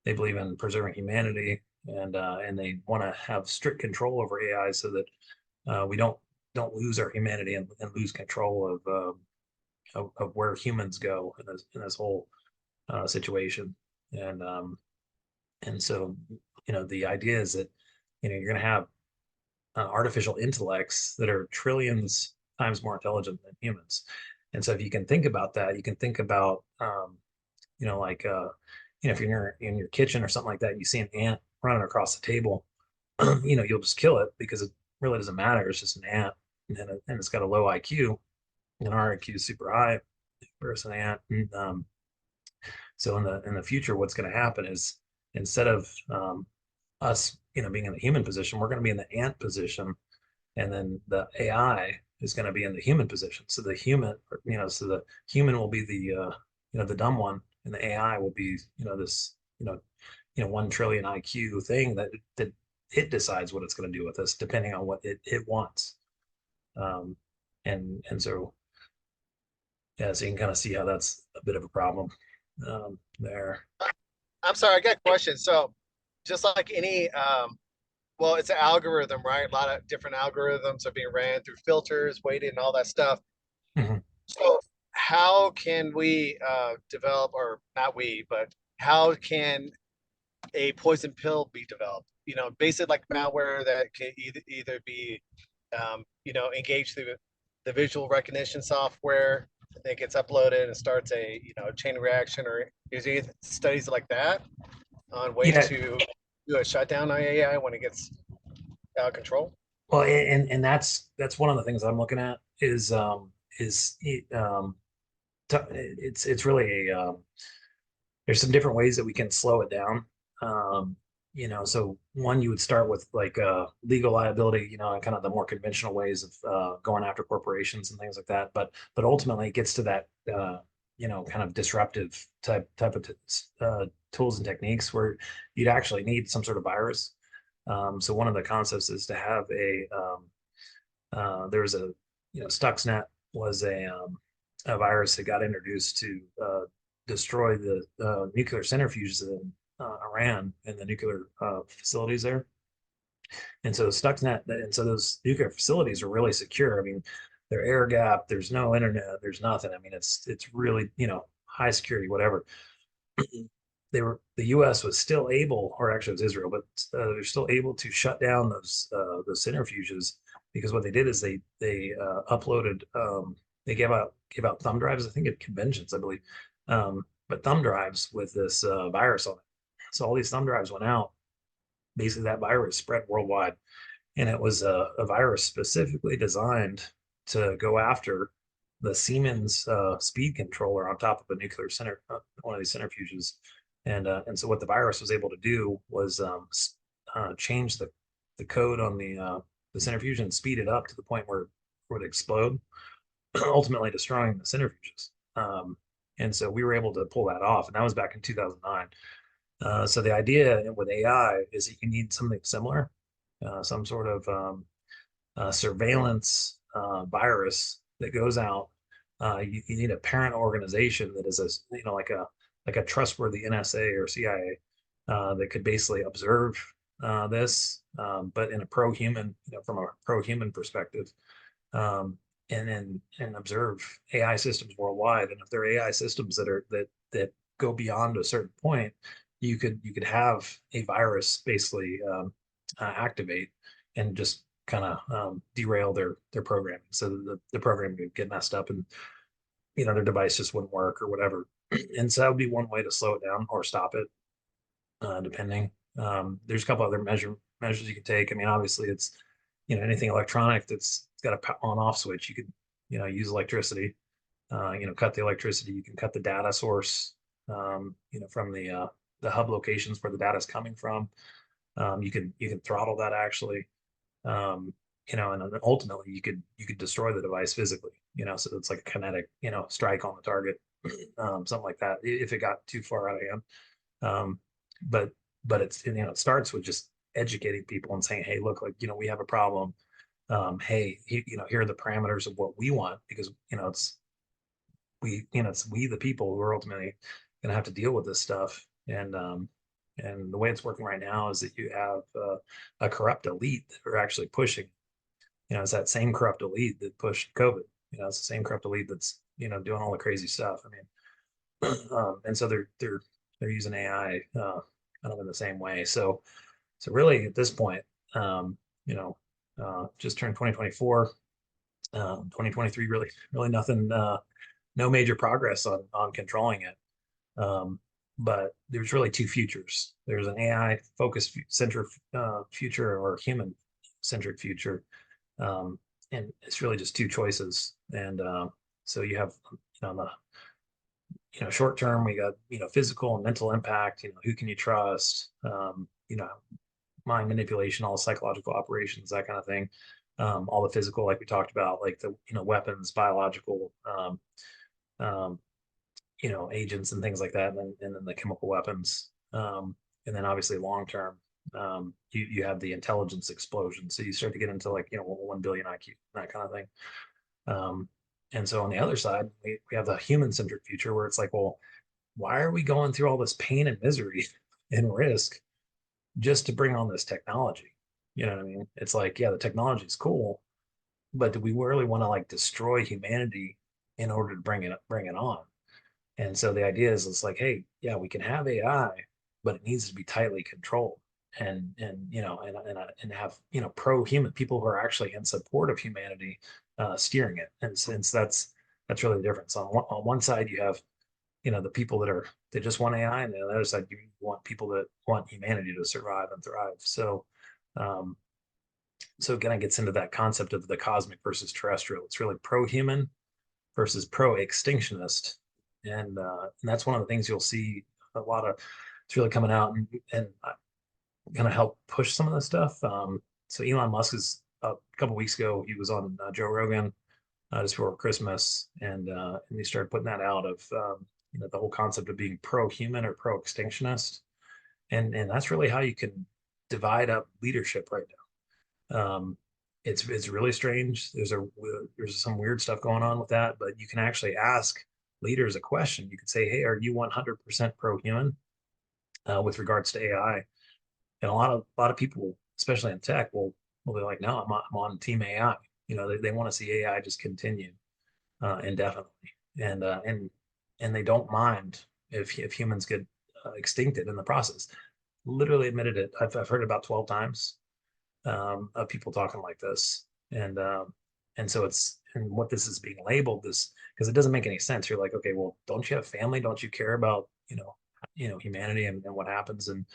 Speaker 2: they believe in preserving humanity, and they want to have strict control over AI so that we don't lose our humanity and lose control of where humans go in this whole situation. And so the idea is that you're going to have artificial intellects that are trillions times more intelligent than humans. And so if you can think about that, you can think about like if you're in your kitchen or something like that, and you see an ant running across the table, you'll just kill it because it really doesn't matter. It's just an ant, and it's got a low IQ, and our IQ is super high versus an ant. And so in the future, what's going to happen is, instead of us, being in the human position, we're going to be in the ant position, and then the AI is going to be in the human position. So the human will be the dumb one, and the AI will be this 1 trillion IQ thing that it decides what it's going to do with us depending on what it wants. And so yeah, so you can kind of see how that's a bit of a problem there.
Speaker 5: I'm sorry, I got a question. So just like any well, it's an algorithm, right? A lot of different algorithms are being ran through filters, weighted, and all that stuff.
Speaker 2: Mhm.
Speaker 5: So how can we develop, or not we, but how can a poison pill be developed. You know, basically like malware that can either be, engaged through the visual recognition software that gets uploaded and starts a chain reaction, or is there any studies like that on ways
Speaker 2: Yeah.
Speaker 5: to do a shutdown on AI when it gets out of control?
Speaker 2: Well, and that's one of the things I'm looking at is it's really a there's some different ways that we can slow it down. Um, so one, you would start with like legal liability, and kind of the more conventional ways of going after corporations and things like that. But ultimately, it gets to that kind of disruptive type of tools and techniques where you'd actually need some sort of virus. So one of the concepts is to have there's a Stuxnet was a virus that got introduced to destroy the nuclear centrifuges in Iran and the nuclear facilities there. And so Stuxnet, and so those nuclear facilities are really secure. I mean, they're air gap. There's no internet. There's nothing. I mean, it's really high security, whatever. The U.S. was still able, or actually it was Israel, but they're still able to shut down those centrifuges because what they did is they uploaded they gave out thumb drives, I think at conventions, I believe, but thumb drives with this virus on it. So all these thumb drives went out. Basically, that virus spread worldwide, and it was a virus specifically designed to go after the Siemens speed controller on top of a nuclear center, one of these centrifuges. And so what the virus was able to do was change the code on the centrifuge and speed it up to the point where it would explode, ultimately destroying the centrifuges. And so we were able to pull that off, and that was back in 2009. So the idea with AI is that you need something similar, some sort of surveillance virus that goes out. You need a parent organization that is like a trustworthy NSA or CIA that could basically observe this, but in a pro-human, from a pro-human perspective, and observe AI systems worldwide. And if there are AI systems that go beyond a certain point, you could have a virus basically activate and just kind of derail their programming, so the programming would get messed up and their device just wouldn't work or whatever. And so that would be one way to slow it down or stop it, depending. There's a couple other measures you can take. I mean, obviously, it's anything electronic that's got a on-off switch. You could use electricity. Cut the electricity. You can cut the data source. From the hub locations where the data is coming from. You can throttle that actually. And then ultimately you could destroy the device physically. So it's like a kinetic strike on the target, something like that if it got too far out of hand. But it's it starts with just educating people and saying, hey, look, like we have a problem. Hey, here are the parameters of what we want, because it's we the people who are ultimately going to have to deal with this stuff. And the way it's working right now is that you have a corrupt elite that are actually pushing. It's that same corrupt elite that pushed COVID. It's the same corrupt elite that's doing all the crazy stuff. I mean, and so they're using AI kind of in the same way. So really at this point, just turned 2024, 2023, really nothing, no major progress on controlling it. But there's really two futures. There's an AI focused centric future or human centric future. And it's really just two choices. And so you have, the short term, we got, physical and mental impact, who can you trust, mind manipulation, all the psychological operations, that kind of thing. All the physical, like we talked about, like the, weapons, biological, agents and things like that, and then the chemical weapons. And then obviously long term, you have the intelligence explosion. So you start to get into like, 1 billion IQ, that kind of thing. And so on the other side, we have the human centric future where it's like, well, why are we going through all this pain and misery and risk just to bring on this technology? You know what I mean? It's like, yeah, the technology is cool, but do we really want to like destroy humanity in order to bring it on? And so the idea is, it's like, hey, yeah, we can have AI but it needs to be tightly controlled and have pro-human people who are actually in support of humanity steering it. And since that's really the difference. On one side you have the people that just want AI, and on the other side you want people that want humanity to survive and thrive. Um, so it kind of gets into that concept of the cosmic versus terrestrial. It's really pro-human versus pro-extinctionist, and that's one of the things you'll see a lot of. It's really coming out and going to help push some of this stuff. So Elon Musk is a couple weeks ago. He was on Joe Rogan just before Christmas, and he started putting that out of the whole concept of being pro-human or pro-extinctionist, and that's really how you can divide up leadership right now. It's really strange. There's some weird stuff going on with that, but you can actually ask leaders a question. You could say, "Hey, are you 100% pro-human with regards to AI?" And a lot of people, especially in tech, will be like, "No, I'm on team AI." They want to see AI just continue indefinitely, and they don't mind if humans get extincted in the process. Literally admitted it. I've heard about 12 times of people talking like this, and so and what this is being labeled this, because it doesn't make any sense. You're like, okay, well, don't you have family? Don't you care about humanity and what happens? And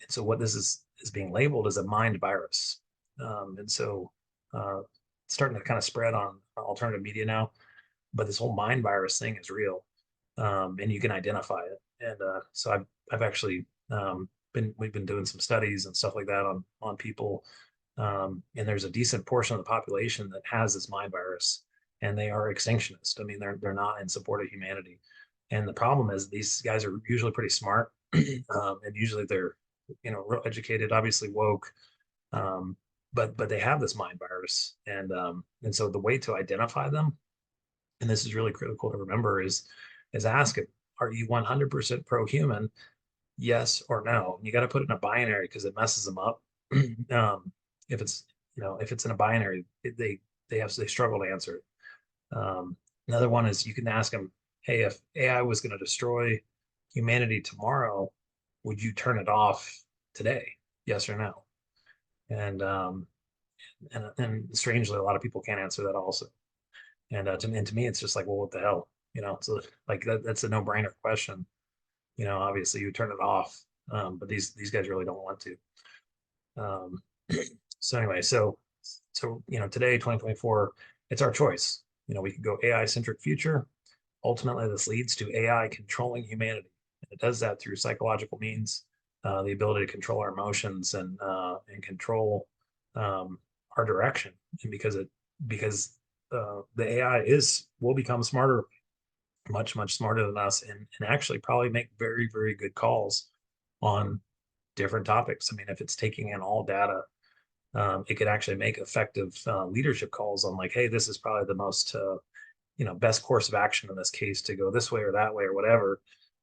Speaker 2: so what this is being labeled as a mind virus, and so it's starting to kind of spread on alternative media now. But this whole mind virus thing is real, and you can identify it. And so I've actually we've been doing some studies and stuff like that on people, and there's a decent portion of the population that has this mind virus, and they are extinctionist. I mean, they're not in support of humanity. And the problem is these guys are usually pretty smart, and usually they're real educated, obviously woke, but they have this mind virus, and so the way to identify them, and this is really critical to remember, is ask it, are you 100% pro-human, yes or no? And you got to put it in a binary because it messes them up. If it's in a binary, they struggle to answer it. Another one is you can ask them, hey, if AI was going to destroy humanity tomorrow, would you turn it off today? Yes or no? And strangely, a lot of people can't answer that also. And to me, it's just like, well, what the hell, So like that's a no-brainer question. Obviously you turn it off, but these guys really don't want to. So anyway, so today, 2024, it's our choice. We could go AI-centric future. Ultimately, this leads to AI controlling humanity. And it does that through psychological means, the ability to control our emotions and control our direction. And because the AI will become smarter, much smarter than us, and actually probably make very, very good calls on different topics. I mean, if it's taking in all data, it could actually make effective leadership calls on like, hey, this is probably the most best course of action in this case to go this way or that way or whatever.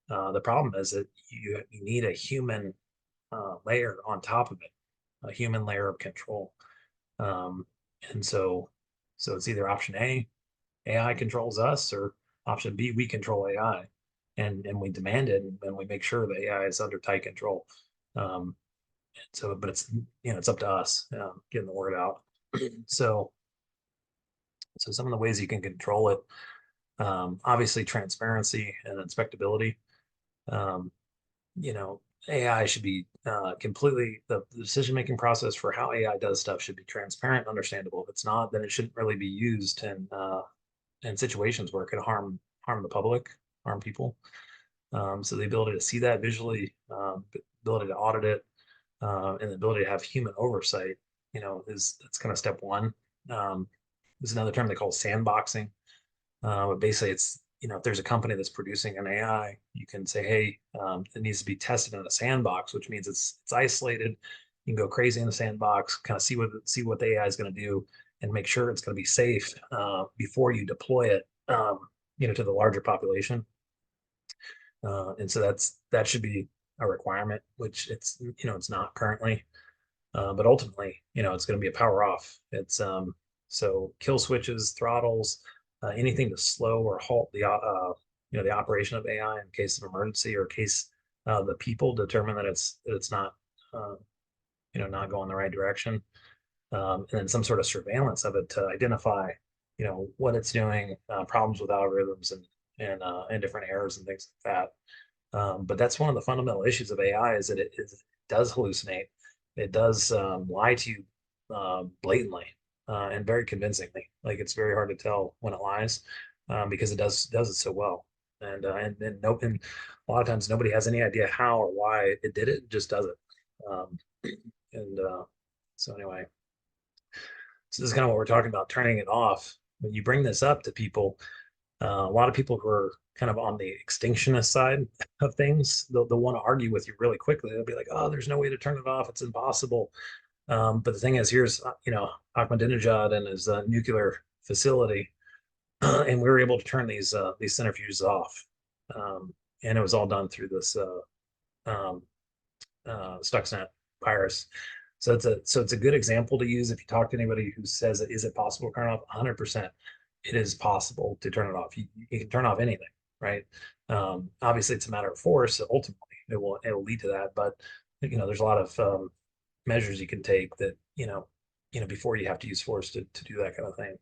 Speaker 2: The problem is that you need a human layer on top of it, a human layer of control. And so it's either option A, AI controls us, or option B, we control AI, and we demand it, and we make sure the AI is under tight control. But it's up to us getting the word out. so some of the ways you can control it, obviously transparency and inspectability. AI should be completely, the decision-making process for how AI does stuff should be transparent and understandable. If it's not, then it shouldn't really be used in situations where it could harm the public, harm people. So the ability to see that visually, ability to audit it, and the ability to have human oversight, that's kind of step one. There's another term they call sandboxing, but basically it's if there's a company that's producing an AI, you can say, hey, it needs to be tested in a sandbox, which means it's isolated. You can go crazy in the sandbox, kind of see what the AI is going to do, and make sure it's going to be safe before you deploy it, to the larger population. And so that should be a requirement, which it's not currently, but ultimately, it's going to be a power off. It's so kill switches, throttles, anything to slow or halt the the operation of AI in case of emergency or case the people determine that it's not, not going the right direction. And then some sort of surveillance of it to identify, what it's doing, problems with algorithms and different errors and things like that. But that's one of the fundamental issues of AI is that it does hallucinate. It does lie to you blatantly and very convincingly. Like it's very hard to tell when it lies because it does it so well. And a lot of times nobody has any idea how or why it did it. It just does it. Um, and so anyway, so this is kind of what we're talking about, turning it off. When you bring this up to people, a lot of people who are kind of on the extinctionist side of things, they'll want to argue with you really quickly. They'll be like, "Oh, there's no way to turn it off. It's impossible." But the thing is, here's Ahmadinejad and his nuclear facility, and we were able to turn these centrifuges off, and it was all done through this um, Stuxnet virus. So it's a good example to use if you talk to anybody who says, "Is it possible to turn it off?" 100%, it is possible to turn it off. You can turn off anything, right? Obviously, it's a matter of force. Ultimately, it will lead to that, but there's a lot of measures you can take that before you have to use force to do that kind of thing.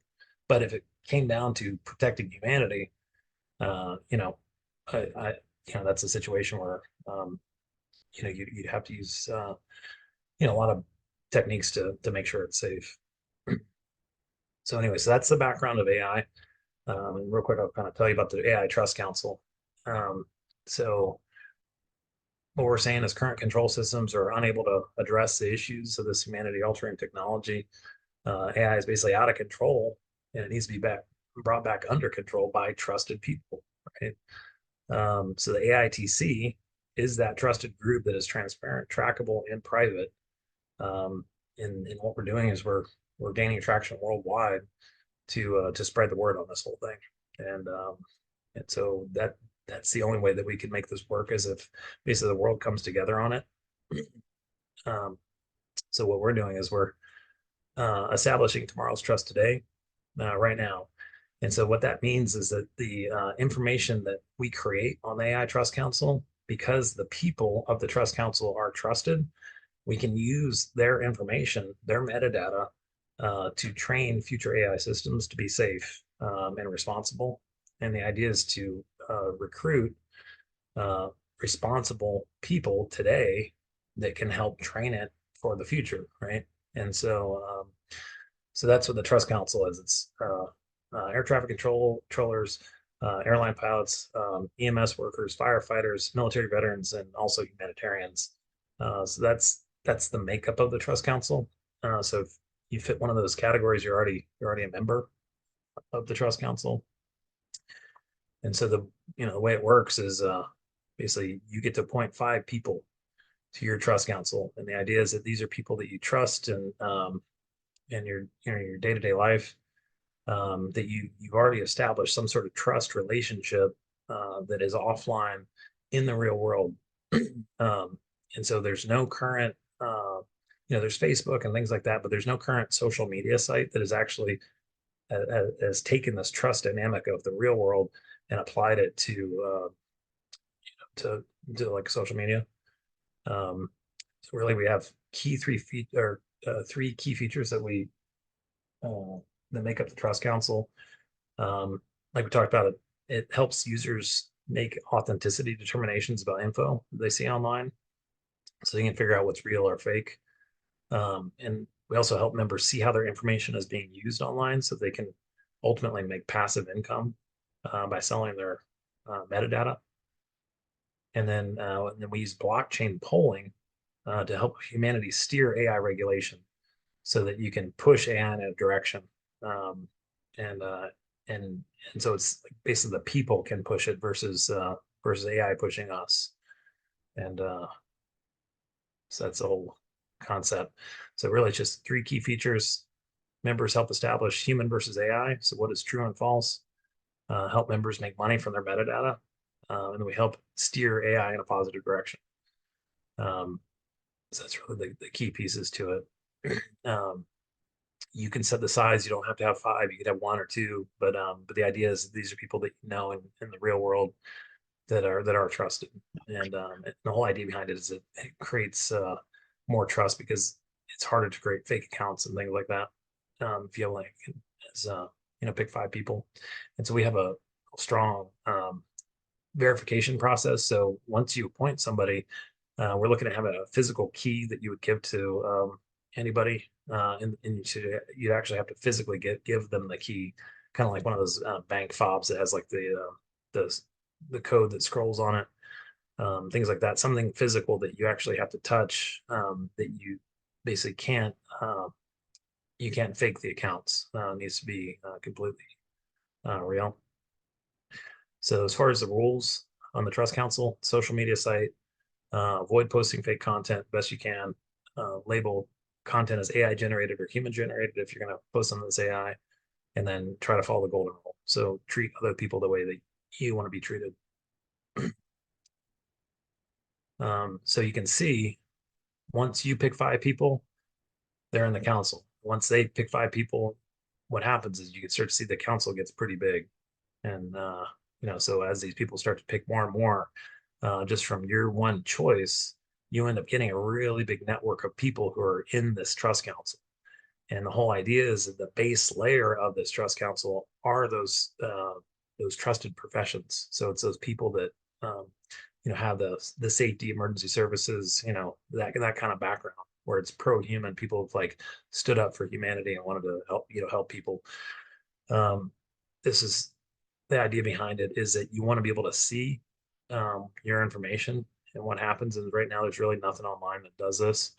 Speaker 2: But if it came down to protecting humanity, uh, you know, I that's a situation where you'd have to use a lot of techniques to make sure it's safe. So anyway, so that's the background of AI. And real quick, I'll kind of tell you about the AI Trust Council. So what we're saying is current control systems are unable to address the issues of this humanity altering technology. AI is basically out of control and it needs to be brought back under control by trusted people, right? So the AITC is that trusted group that is transparent, trackable, and private. And what we're doing is we're gaining traction worldwide to spread the word on this whole thing, and so that's the only way that we can make this work is if basically the world comes together on it. So what we're doing is we're establishing tomorrow's trust today, right now. And so what that means is that the information that we create on the AI Trust Council, because the people of the Trust Council are trusted, we can use their information, their metadata, to train future AI systems to be safe and responsible. And the idea is to recruit responsible people today that can help train it for the future, right? And so that's what the Trust Council is. It's air traffic controllers, airline pilots, EMS workers, firefighters, military veterans, and also humanitarians. So that's the makeup of the Trust Council. So if you fit one of those categories, you're already a member of the Trust Council. And so the way it works is basically you get to appoint 5 people to your Trust Council, and the idea is that these are people that you trust and in your day-to-day life, that you've already established some sort of trust relationship that is offline in the real world. And so there's no current there's Facebook and things like that, but there's no current social media site that is actually has taken this trust dynamic of the real world and applied it to like social media. So really, we have three key features that make up the Trust Council. Like we talked about, it helps users make authenticity determinations about info they see online, so you can figure out what's real or fake. And we also help members see how their information is being used online, so they can ultimately make passive income by selling their metadata. And then we use blockchain polling to help humanity steer AI regulation, so that you can push AI in a direction. Um, and and so it's like basically the people can push it versus AI pushing us. And so that's the whole concept. So really, it's just 3 key features. Members help establish human versus AI. So what is true and false? Help members make money from their metadata, and we help steer AI in a positive direction. So that's really the key pieces to it. You can set the size. You don't have to have 5. You could have 1 or 2, but the idea is these are people that you know in the real world that are trusted. And the whole idea behind it is it creates more trust because it's harder to create fake accounts and things like that. If you have like as pick 5 people, and so we have a strong verification process. So once you appoint somebody, we're looking at having a physical key that you would give to anybody, and you'd actually have to physically give them the key, kind of like one of those bank fobs that has like the code that scrolls on it, things like that. Something physical that you actually have to touch, that you basically can't fake the accounts. Needs to be completely real. So as far as the rules on the Trust Council social media site, avoid posting fake content best you can. Label content as AI generated or human generated if you're going to post something that's AI, and then try to follow the golden rule. So treat other people the way that you want to be treated. So you can see once you pick 5 people, they're in the council. Once they pick 5 people, what happens is you can start to see the council gets pretty big. And, so as these people start to pick more and more, just from your one choice, you end up getting a really big network of people who are in this trust council. And the whole idea is that the base layer of this trust council are those trusted professions. So it's those people that have the safety, emergency services, that kind of background where it's pro-human. People have like stood up for humanity and wanted to help people. This is the idea behind it, is that you want to be able to see your information and what happens. And right now, there's really nothing online that does this.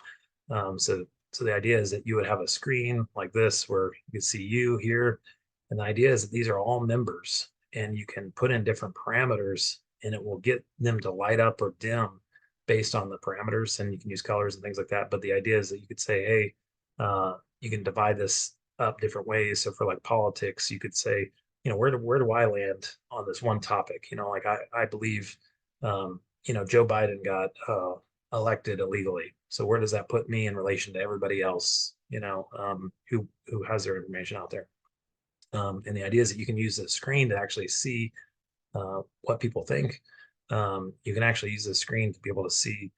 Speaker 2: So the idea is that you would have a screen like this where you can see you here. And the idea is that these are all members, and you can put in different parameters and it will get them to light up or dim based on the parameters. And you can use colors and things like that. But the idea is that you could say, hey, you can divide this up different ways. So for like politics, you could say, where do I land on this one topic? Like I believe, Joe Biden got elected illegally. So where does that put me in relation to everybody else, who has their information out there? And the idea is that you can use the screen to actually see what people think. You can actually use the screen to be able to see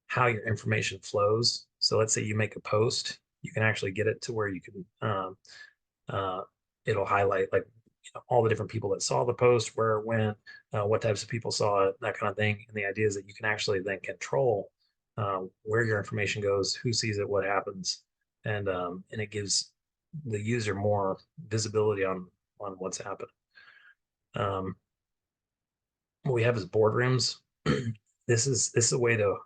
Speaker 2: how your information flows. So let's say you make a post, you can actually get it to where you can, it'll highlight like all the different people that saw the post, where it went, what types of people saw it, that kind of thing. And the idea is that you can actually then control where your information goes, who sees it, what happens, and it gives the user more visibility on what's happening. What we have is boardrooms. This is a way to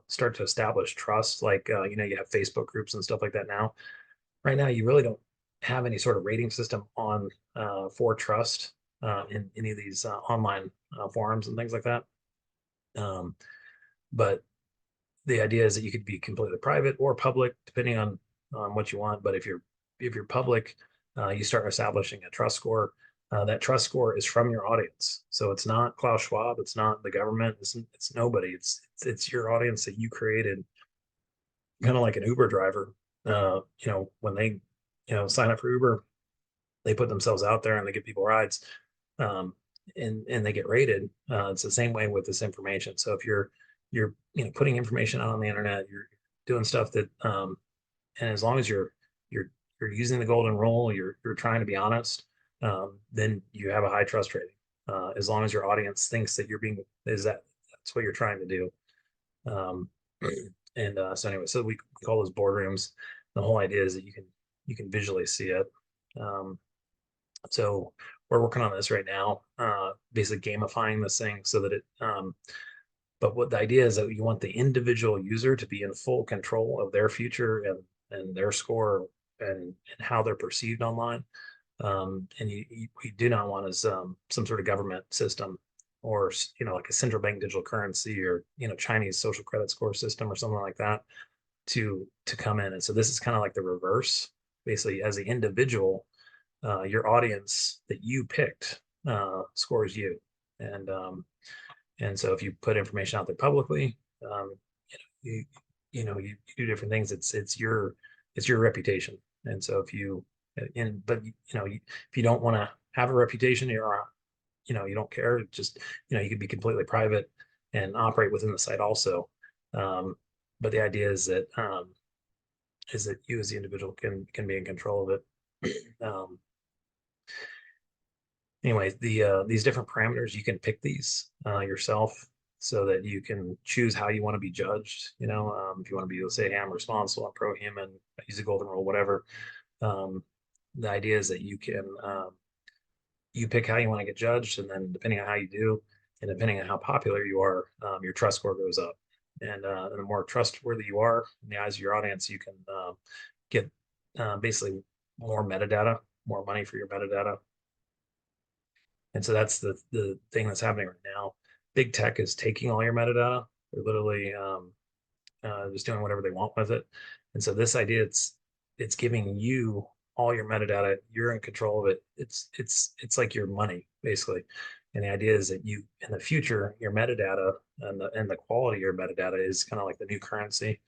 Speaker 2: start to establish trust. Like you have Facebook groups and stuff like that now. Right now, you really don't have any sort of rating system on for trust in any of these online forums and things like that. But the idea is that you could be completely private or public, depending on what you want. But if you're public, you start establishing a trust score. That trust score is from your audience, so it's not Klaus Schwab, it's not the government, it's nobody. It's your audience that you created, kind of like an Uber driver. When they sign up for Uber, they put themselves out there and they give people rides, and they get rated. It's the same way with this information. So if you're putting information out on the internet, you're doing stuff that and as long as you're using the golden rule, you're trying to be honest, then you have a high trust rating. As long as your audience thinks that that's what you're trying to do. So anyway, so we call those boardrooms. The whole idea is that you can visually see it. So we're working on this right now, basically gamifying this thing so that it, but what the idea is that you want the individual user to be in full control of their future and their score and how they're perceived online. And we do not want as some sort of government system or, like a central bank digital currency or, Chinese social credit score system or something like that to come in. And so this is kind of like the reverse. Basically, as an individual, your audience that you picked scores you. And so if you put information out there publicly, you do different things. It's your reputation. And so if you don't want to have a reputation, you don't care, just, you could be completely private and operate within the site also. But the idea is that you as the individual can be in control of it. Anyway, these different parameters, you can pick these yourself so that you can choose how you want to be judged. If you want to be, let's say, hey, I'm responsible, I'm pro-human, I use the golden rule, whatever. The idea is that you pick how you want to get judged, and then depending on how you do, and depending on how popular you are, your trust score goes up. And the more trustworthy you are in the eyes of your audience, you can get basically more metadata, more money for your metadata. And so that's the thing that's happening right now. Big tech is taking all your metadata. They're literally just doing whatever they want with it. And so this idea, it's giving you all your metadata. You're in control of it. It's like your money basically. And the idea is that you, in the future, your metadata and the quality of your metadata is kind of like the new currency.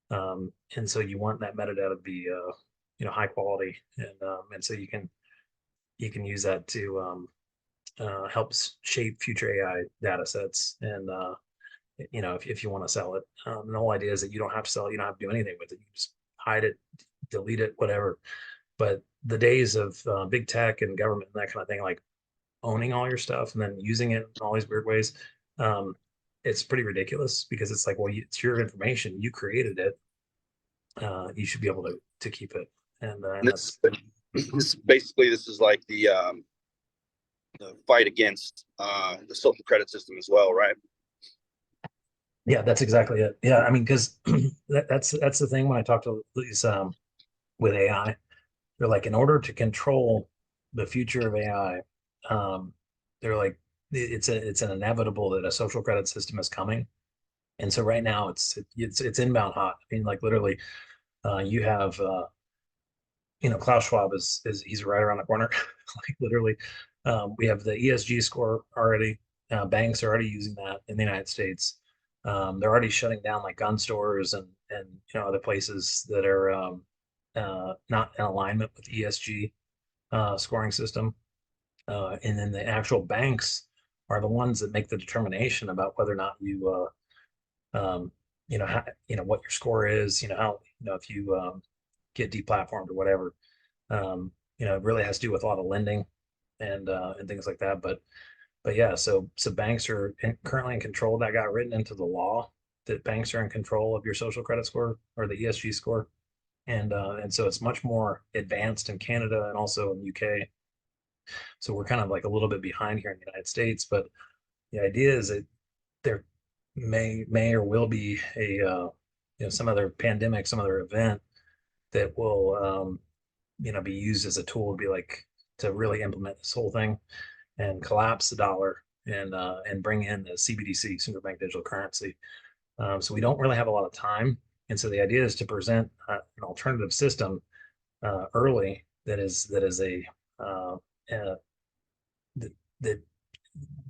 Speaker 2: And so you want that metadata to be high quality, and so you can use that to helps shape future AI data sets. And if you want to sell it, the whole idea is that you don't have to sell it, you don't have to do anything with it, you just hide it, delete it, whatever. But the days of big tech and government and that kind of thing, like owning all your stuff and then using it in all these weird ways, it's pretty ridiculous, because it's like, well, it's your information, you created it, you should be able to keep it. And
Speaker 3: this basically, this is like the fight against the social credit system as well, right?
Speaker 2: Yeah, that's exactly it. Yeah, I mean, because that's the thing when I talk to these with AI, they're like, in order to control the future of AI, they're like, it's an inevitable that a social credit system is coming. And so right now it's inbound hot. I mean, like literally, you have Klaus Schwab is he's right around the corner. Like literally, we have the ESG score already. Banks are already using that in the United States. They're already shutting down like gun stores and other places that are not in alignment with ESG scoring system. And then the actual banks are the ones that make the determination about whether or not you what your score is, how, if you get deplatformed or whatever. It really has to do with a lot of lending and things like that. But yeah, so banks are currently in control. That got written into the law, that banks are in control of your social credit score or the ESG score. And so it's much more advanced in Canada and also in UK. So we're kind of like a little bit behind here in the United States. But the idea is that there may or will be a some other pandemic, some other event that will be used as a tool to be like, to really implement this whole thing and collapse the dollar and bring in the CBDC, central bank digital currency. So we don't really have a lot of time, and so the idea is to present an alternative system early that is a that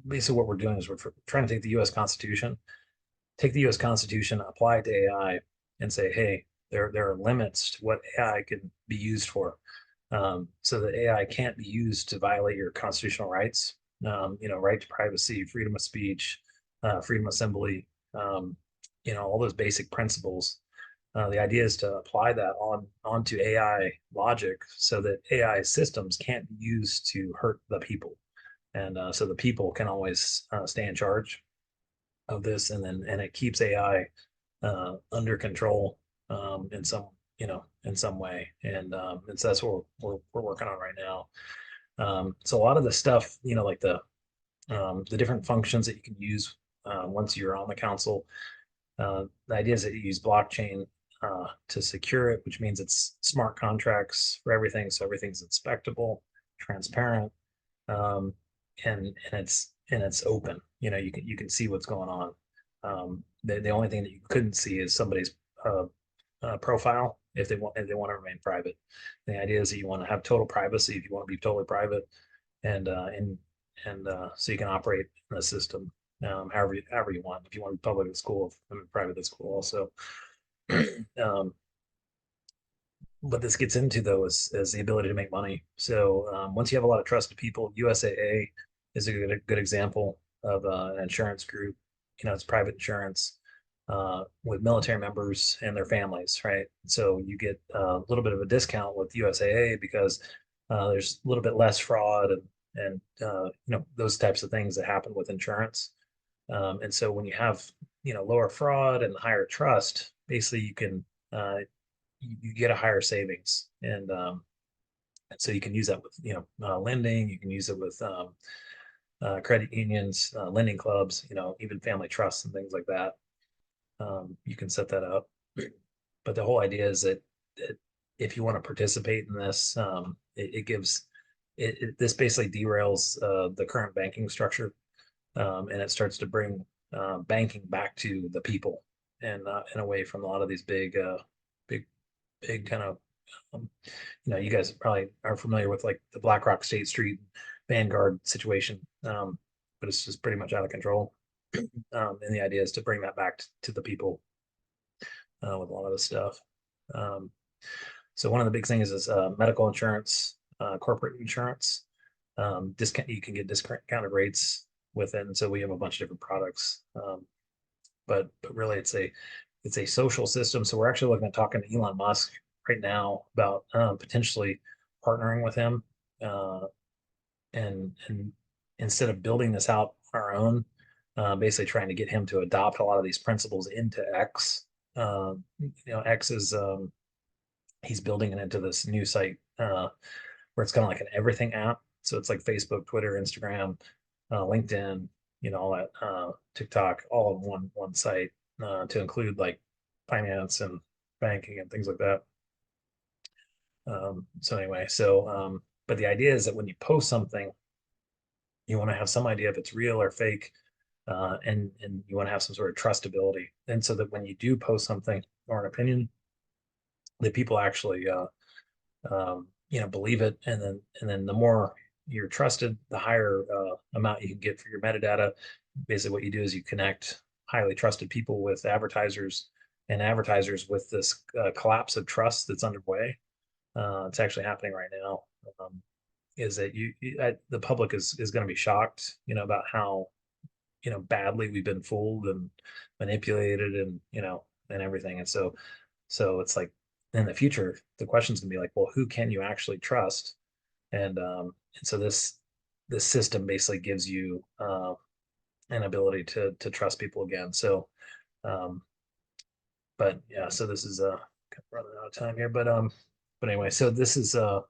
Speaker 2: basically what we're doing is we're trying to take the U.S. Constitution, apply it to AI, and say, hey, there are limits to what AI can be used for. So that AI can't be used to violate your constitutional rights, right to privacy, freedom of speech, freedom of assembly, all those basic principles. The idea is to apply that onto AI logic so that AI systems can't be used to hurt the people. And so the people can always stay in charge of this, and it keeps AI under control in some way. And so that's what we're working on right now. So a lot of the stuff, like the different functions that you can use once you're on the council. The idea is that you use blockchain to secure it, which means it's smart contracts for everything. So everything's inspectable, transparent, and it's open. You can see what's going on. The only thing that you couldn't see is somebody's profile if they want to remain private. The idea is that you want to have total privacy if you want to be totally private, and so you can operate in the system however you want. If you want to be public, at school, private, at school also. What this gets into though is the ability to make money. So once you have a lot of trusted people, USAA is a good example of an insurance group. It's private insurance with military members and their families, right? So you get a little bit of a discount with USAA because there's a little bit less fraud and those types of things that happen with insurance. And so when you have lower fraud and higher trust, basically you can you get a higher savings, and so you can use that with lending. You can use it with credit unions, lending clubs, even family trusts and things like that. You can set that up. But the whole idea is that if you want to participate in this, it gives this basically derails the current banking structure, and it starts to bring banking back to the people and away from a lot of these big kind of you guys probably are familiar with like the BlackRock State Street Vanguard situation, but it's just pretty much out of control. And the idea is to bring that back to the people with a lot of this stuff. So one of the big things is medical insurance, corporate insurance. Discount, you can get discounted rates with it, and so we have a bunch of different products. But really, it's a social system. So we're actually looking at talking to Elon Musk right now about potentially partnering with him, and instead of building this out on our own, basically trying to get him to adopt a lot of these principles into X. X is he's building it into this new site where it's kind of like an everything app. So it's like Facebook, Twitter, Instagram, LinkedIn, all that, TikTok, all in one site to include like finance and banking and things like that. So anyway, but the idea is that when you post something, you want to have some idea if it's real or fake, and you want to have some sort of trustability, and so that when you do post something or an opinion, that people actually believe it, and then the more you're trusted, the higher amount you can get for your metadata. Basically, what you do is you connect highly trusted people with advertisers, and advertisers with this collapse of trust that's underway. It's actually happening right now. Is that the public is going to be shocked, about how badly we've been fooled and manipulated, and and everything. And so it's like in the future, the question's gonna be like, well, who can you actually trust? And so this system basically gives you an ability to trust people again. So, but yeah, so this is running out of time here, but anyway, so this is the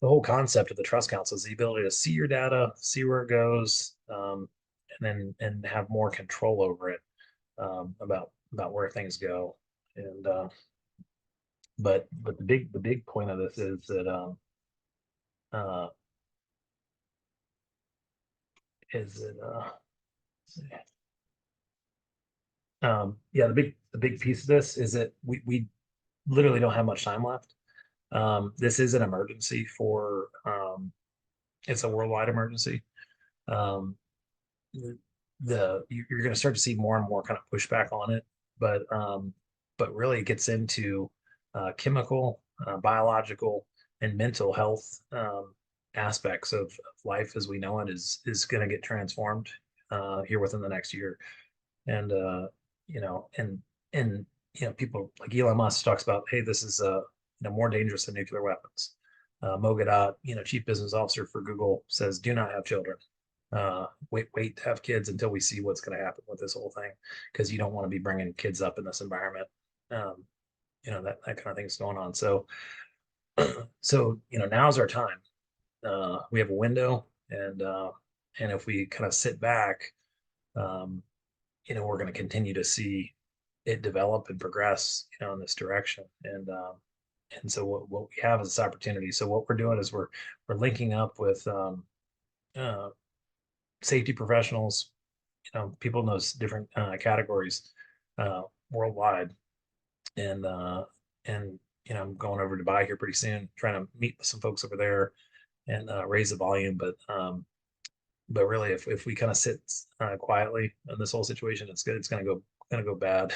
Speaker 2: whole concept of the trust council is the ability to see your data, see where it goes, and have more control over it, about where things go. And but the big point of this is that uh, is that yeah, the big piece of this is that we literally don't have much time left. This is an emergency for it's a worldwide emergency. Um, you're going to start to see more and more kind of pushback on it, but really it gets into chemical, biological, and mental health aspects of life as we know it is going to get transformed here within the next year. And you know, and people like Elon Musk talks about, hey, this is more dangerous than nuclear weapons. Mogadot, chief business officer for Google, says, do not have children. Wait to have kids until we see what's going to happen with this whole thing, because you don't want to be bringing kids up in this environment. That kind of thing's going on. So now's our time. We have a window, and if we kind of sit back, we're going to continue to see it develop and progress, in this direction. And so what we have is this opportunity. So what we're doing is we're linking up with safety professionals, people in those different categories worldwide, and I'm going over to Dubai here pretty soon, trying to meet with some folks over there and raise the volume. But really, if we kind of sit quietly in this whole situation, it's good. It's going to go bad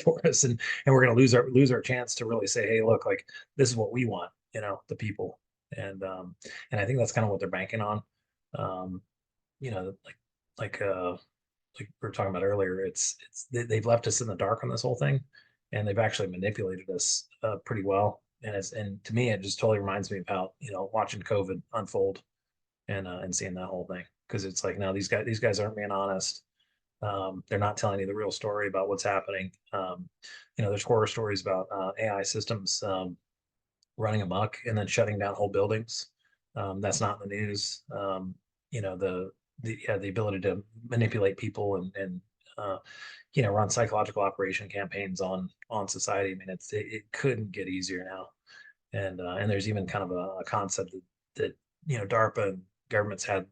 Speaker 2: for us, and we're going to lose our chance to really say, hey, look, like this is what we want, the people, and I think that's kind of what they're banking on. you know, like like we were talking about earlier, they've left us in the dark on this whole thing, and they've actually manipulated us pretty well. And to me, it just totally reminds me of how, watching COVID unfold and seeing that whole thing, because it's like, no, these guys aren't being honest. They're not telling you the real story about what's happening. There's horror stories about AI systems running amok and then shutting down whole buildings. That's not in the news. The ability to manipulate people and run psychological operation campaigns on society. I mean, it couldn't get easier now. And there's even kind of a concept that DARPA and governments had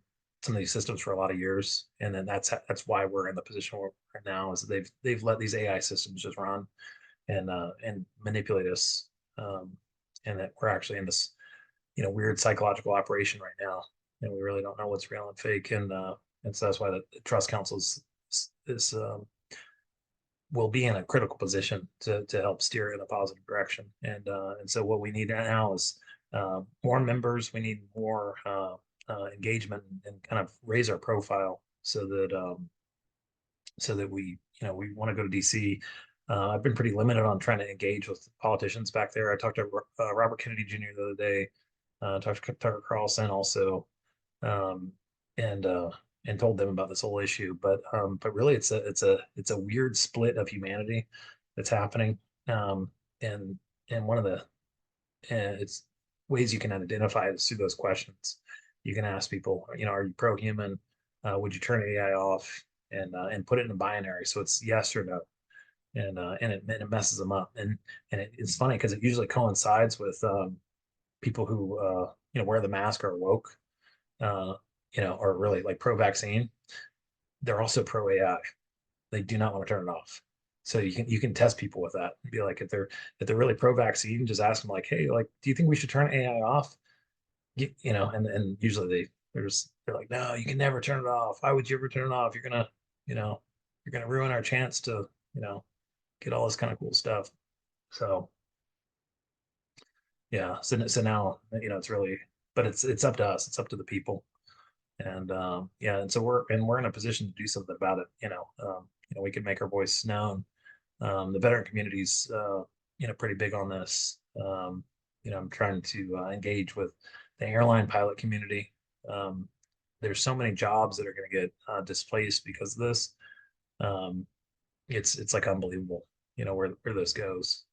Speaker 2: some of these systems for a lot of years, and then that's why we're in the position we're right now, is that they've let these AI systems just run and manipulate us, and that we're actually in this weird psychological operation right now, and we really don't know what's real and fake, and so that's why the Trust Council is will be in a critical position to help steer in a positive direction. And so what we need now is more members. We need more engagement and kind of raise our profile so that we want to go to DC. I've been pretty limited on trying to engage with politicians back there. I talked to Robert Kennedy Jr. the other day, talked to Tucker Carlson also, and told them about this whole issue. But really, it's a weird split of humanity that's happening. And one of the it's ways you can identify is through those questions. You can ask people, are you pro-human? Would you turn AI off? And put it in a binary, so it's yes or no. And it messes them up. And it's funny because it usually coincides with people who wear the mask or woke, or really like pro-vaccine. They're also pro-AI. They do not want to turn it off. So you can test people with that. Be like, if they're really pro-vaccine, just ask them like, hey, like, do you think we should turn AI off? And usually they're like, no, you can never turn it off. Why would you ever turn it off? You're gonna ruin our chance to get all this kind of cool stuff. So yeah, so now it's really, but it's up to us. It's up to the people, and and so we're in a position to do something about it. We can make our voice known. The veteran community's pretty big on this. I'm trying to engage with the airline pilot community. There's so many jobs that are going to get displaced because of this. It's like unbelievable, where this goes,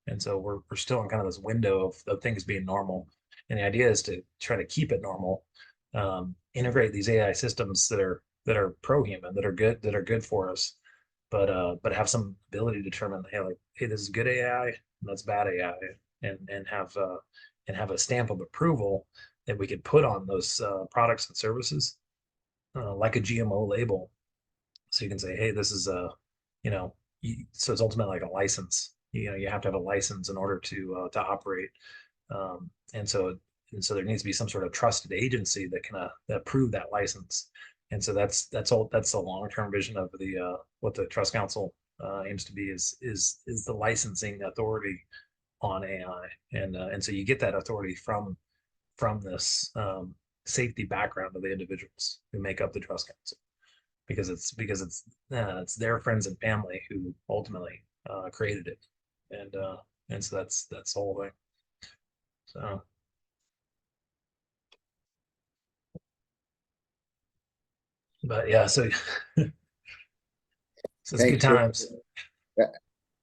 Speaker 2: and so we're still in kind of this window of things being normal, and the idea is to try to keep it normal, integrate these AI systems that are pro-human, that are good for us, but have some ability to determine, hey, this is good AI and that's bad AI, and have a stamp of approval that we could put on those products and services, like a GMO label. So you can say, hey, this is so it's ultimately like a license. You have to have a license in order to operate, and so there needs to be some sort of trusted agency that can approve that license. And so that's the long-term vision of the what the Trust Council aims to be, is the licensing authority on AI, and so you get that authority from this safety background of the individuals who make up the Trust Council, because it's their friends and family who ultimately created it, and so that's the whole thing. So. But yeah, so it's good times.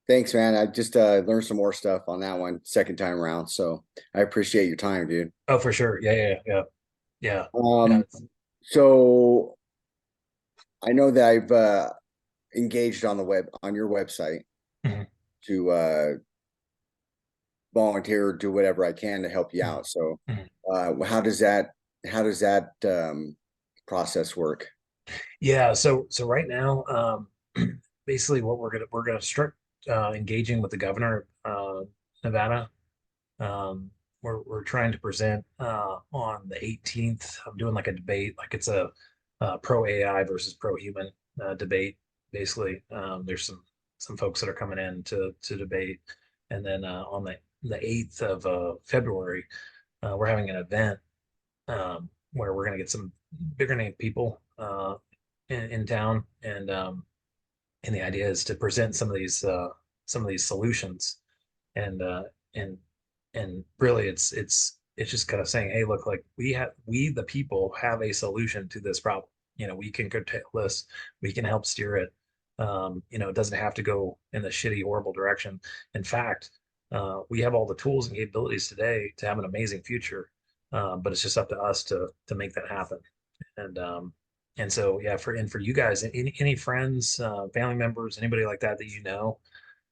Speaker 1: Thanks, man. I just learned some more stuff on that one second time around. So I appreciate your time, dude.
Speaker 2: Oh, for sure. Yeah.
Speaker 1: So I know that I've engaged on your website to volunteer or do whatever I can to help you out. So how does that process work?
Speaker 2: Yeah, so right now, basically what we're gonna start engaging with the governor of Nevada. We're trying to present on the 18th. I'm doing like a debate, like it's a pro AI versus pro human debate. Basically, there's some folks that are coming in to debate, and then on the 8th of February, we're having an event where we're going to get some bigger name people in town, and the idea is to present some of these solutions, and and and really it's just kind of saying, hey, look, like we the people have a solution to this problem. We can curtail this, we can help steer it. It doesn't have to go in the shitty, horrible direction. In fact, we have all the tools and capabilities today to have an amazing future, but it's just up to us to make that happen. And so yeah, for you guys, any friends, family members, anybody like that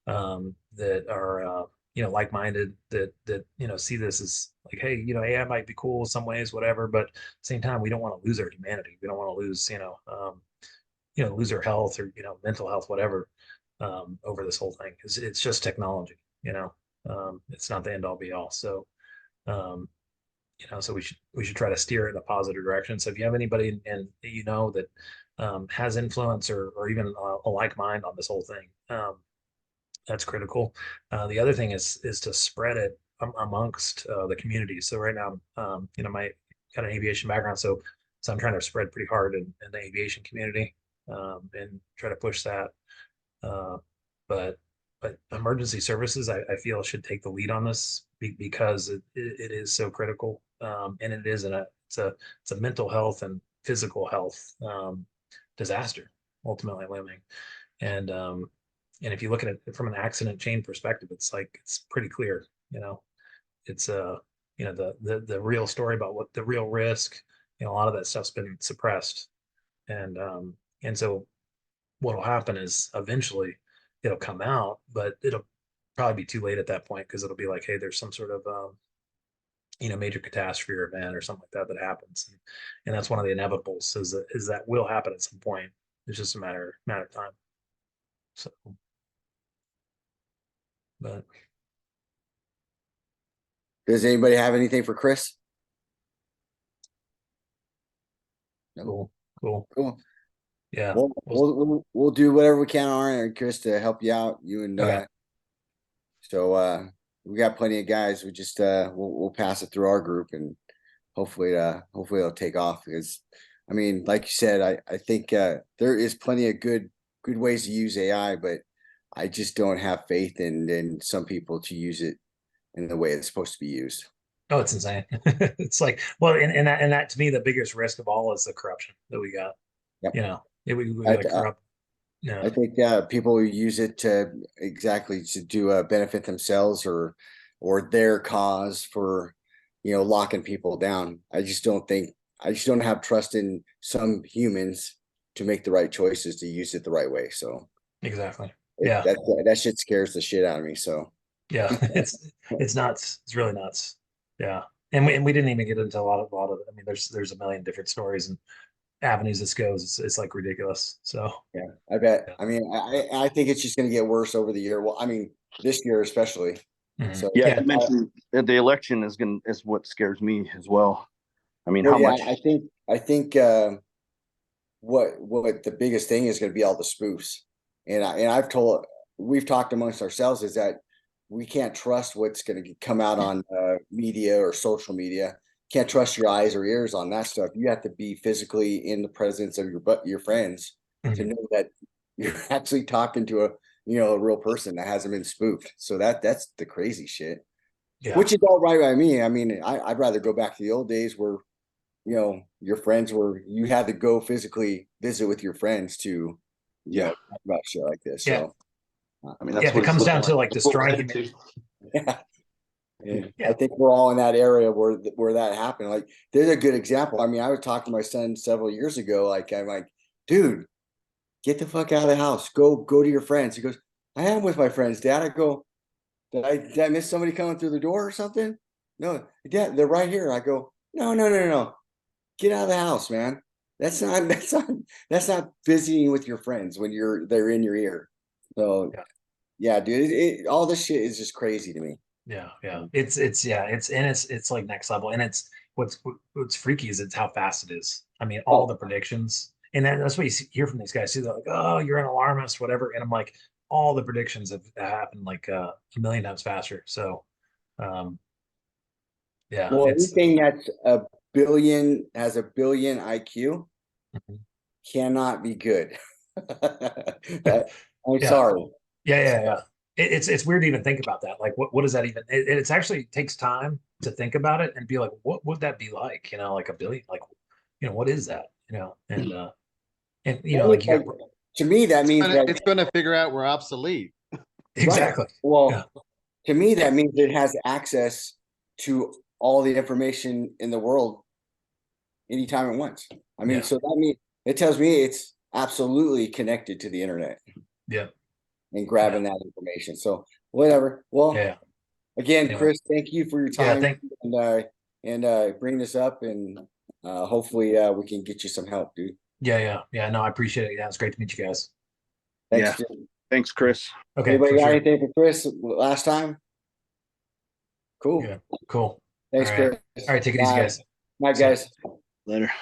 Speaker 2: that are like-minded, that see this as like, hey, AI might be cool in some ways, whatever, but at the same time, we don't want to lose our humanity. We don't want to lose lose our health or mental health, whatever, over this whole thing, because it's just technology. It's not the end all be all. So um, so we should try to steer it in a positive direction. So if you have anybody and that has influence or even a like mind on this whole thing, that's critical. The other thing is to spread it amongst the community. So right now, my got an aviation background, so I'm trying to spread pretty hard in the aviation community, and try to push that. Uh, but emergency services, I feel, should take the lead on this because it is so critical, and it's a mental health and physical health disaster, ultimately living. And if you look at it from an accident chain perspective, it's pretty clear. It's the real story about what the real risk. A lot of that stuff's been suppressed, and so what'll happen is eventually it'll come out, but it'll probably be too late at that point, because it'll be like, hey, there's some sort of major catastrophe or event or something like that happens, and that's one of the inevitables, is that will happen at some point. It's just a matter of time. So, but
Speaker 1: Does anybody have anything for Chris? No.
Speaker 2: cool. Yeah.
Speaker 1: We'll do whatever we can on our end, Chris, to help you out. You and
Speaker 2: Okay.
Speaker 1: so we got plenty of guys. We just we'll pass it through our group, and hopefully it'll take off, because I mean, like you said, I think there is plenty of good ways to use AI, but I just don't have faith in some people to use it in the way it's supposed to be used.
Speaker 2: Oh, it's insane. It's like, well, and that to me, the biggest risk of all is the corruption that we got.
Speaker 1: Yep.
Speaker 2: We
Speaker 1: I,
Speaker 2: like corrupt.
Speaker 1: I think people who use it to benefit themselves or their cause for locking people down. I just don't have trust in some humans to make the right choices, to use it the right way. So
Speaker 2: Exactly. Yeah.
Speaker 1: that shit scares the shit out of me. So
Speaker 2: Yeah. It's nuts. It's really nuts. Yeah. And we didn't even get into a lot of I mean, there's a million different stories and avenues this goes. It's like ridiculous. So
Speaker 1: yeah, I bet.
Speaker 2: yeah.
Speaker 1: I mean, I think it's just going to get worse over the year. Well, I mean, this year especially.
Speaker 2: Mhm.
Speaker 1: So
Speaker 3: Yeah, you mentioned that the election is what scares me as well. I mean, how much?
Speaker 1: I think what the biggest thing is going to be all the spoofs, and we've talked amongst ourselves, is that we can't trust what's going to come out on media or social media. Can't trust your eyes or ears on that stuff. You have to be physically in the presence of your friends to
Speaker 2: Mhm.
Speaker 1: know that you're actually talking to a real person that hasn't been spoofed. So that's the crazy shit,
Speaker 2: Yeah.
Speaker 1: which is all right by me. I mean, I'd rather go back to the old days where your friends you had to go physically visit with your friends to talk about shit like this.
Speaker 2: Yeah.
Speaker 1: So
Speaker 3: I mean,
Speaker 2: Yeah.
Speaker 3: that's
Speaker 2: If
Speaker 3: what
Speaker 2: it comes down
Speaker 3: looking
Speaker 2: to like
Speaker 3: That's what we're
Speaker 2: destroying
Speaker 3: headed
Speaker 2: humanity.
Speaker 3: to.
Speaker 1: yeah.
Speaker 2: Yeah.
Speaker 1: I think we're all in that area where that happened. Like, there's a good example. I mean, I was talking to my son several years ago. Like, I'm like, dude, get the fuck out of the house. Go to your friends. He goes, I am with my friends, Dad. I go, did I miss somebody coming through the door or something? No, Dad, they're right here. I go, no. Get out of the house, man. That's not visiting with your friends when they're in your ear. So yeah, dude, all this shit is just crazy to me.
Speaker 2: Yeah. It's like next level. And it's what's freaky is it's how fast it is. I mean, all the predictions, and that's what hear from these guys too. They're like, oh, you're an alarmist, whatever. And I'm like, all the predictions have happened like a million times faster. So yeah,
Speaker 1: Well, anything that's has a billion IQ
Speaker 2: Mhm.
Speaker 1: cannot be good. I'm
Speaker 2: Yeah.
Speaker 1: sorry.
Speaker 2: Yeah. It's weird to even think about that. Like, what does that even? It's actually takes time to think about it and be like, what would that be like? You know, like a billion. Like, what is that? And like you
Speaker 1: Like,
Speaker 2: got
Speaker 1: to me, that means that
Speaker 5: It's gonna figure out we're obsolete.
Speaker 2: exactly.
Speaker 1: well,
Speaker 2: Yeah.
Speaker 1: to me, that means it has access to all the information in the world anytime it wants. I mean,
Speaker 2: Yeah.
Speaker 1: so that means it tells me it's absolutely connected to the internet
Speaker 2: Yeah.
Speaker 1: and grabbing that information. So whatever. Well,
Speaker 2: Yeah.
Speaker 1: again,
Speaker 2: Anyway.
Speaker 1: Chris, thank you for your
Speaker 2: Yeah.
Speaker 1: time and bring this up, and hopefully we can get you some help, dude.
Speaker 2: Yeah. No, I appreciate it. Yeah, it's great to meet you guys.
Speaker 1: Thanks,
Speaker 3: Yeah.
Speaker 1: Jim.
Speaker 3: Thanks, Chris.
Speaker 2: Okay,
Speaker 1: Anybody
Speaker 2: for
Speaker 1: got
Speaker 2: sure.
Speaker 1: anything for Chris last time? Cool.
Speaker 2: Yeah, cool.
Speaker 1: Thanks,
Speaker 2: All right.
Speaker 1: Chris.
Speaker 2: All right, take it easy,
Speaker 1: Bye.
Speaker 2: guys.
Speaker 1: Bye,
Speaker 2: See ya.
Speaker 1: guys.
Speaker 3: Later.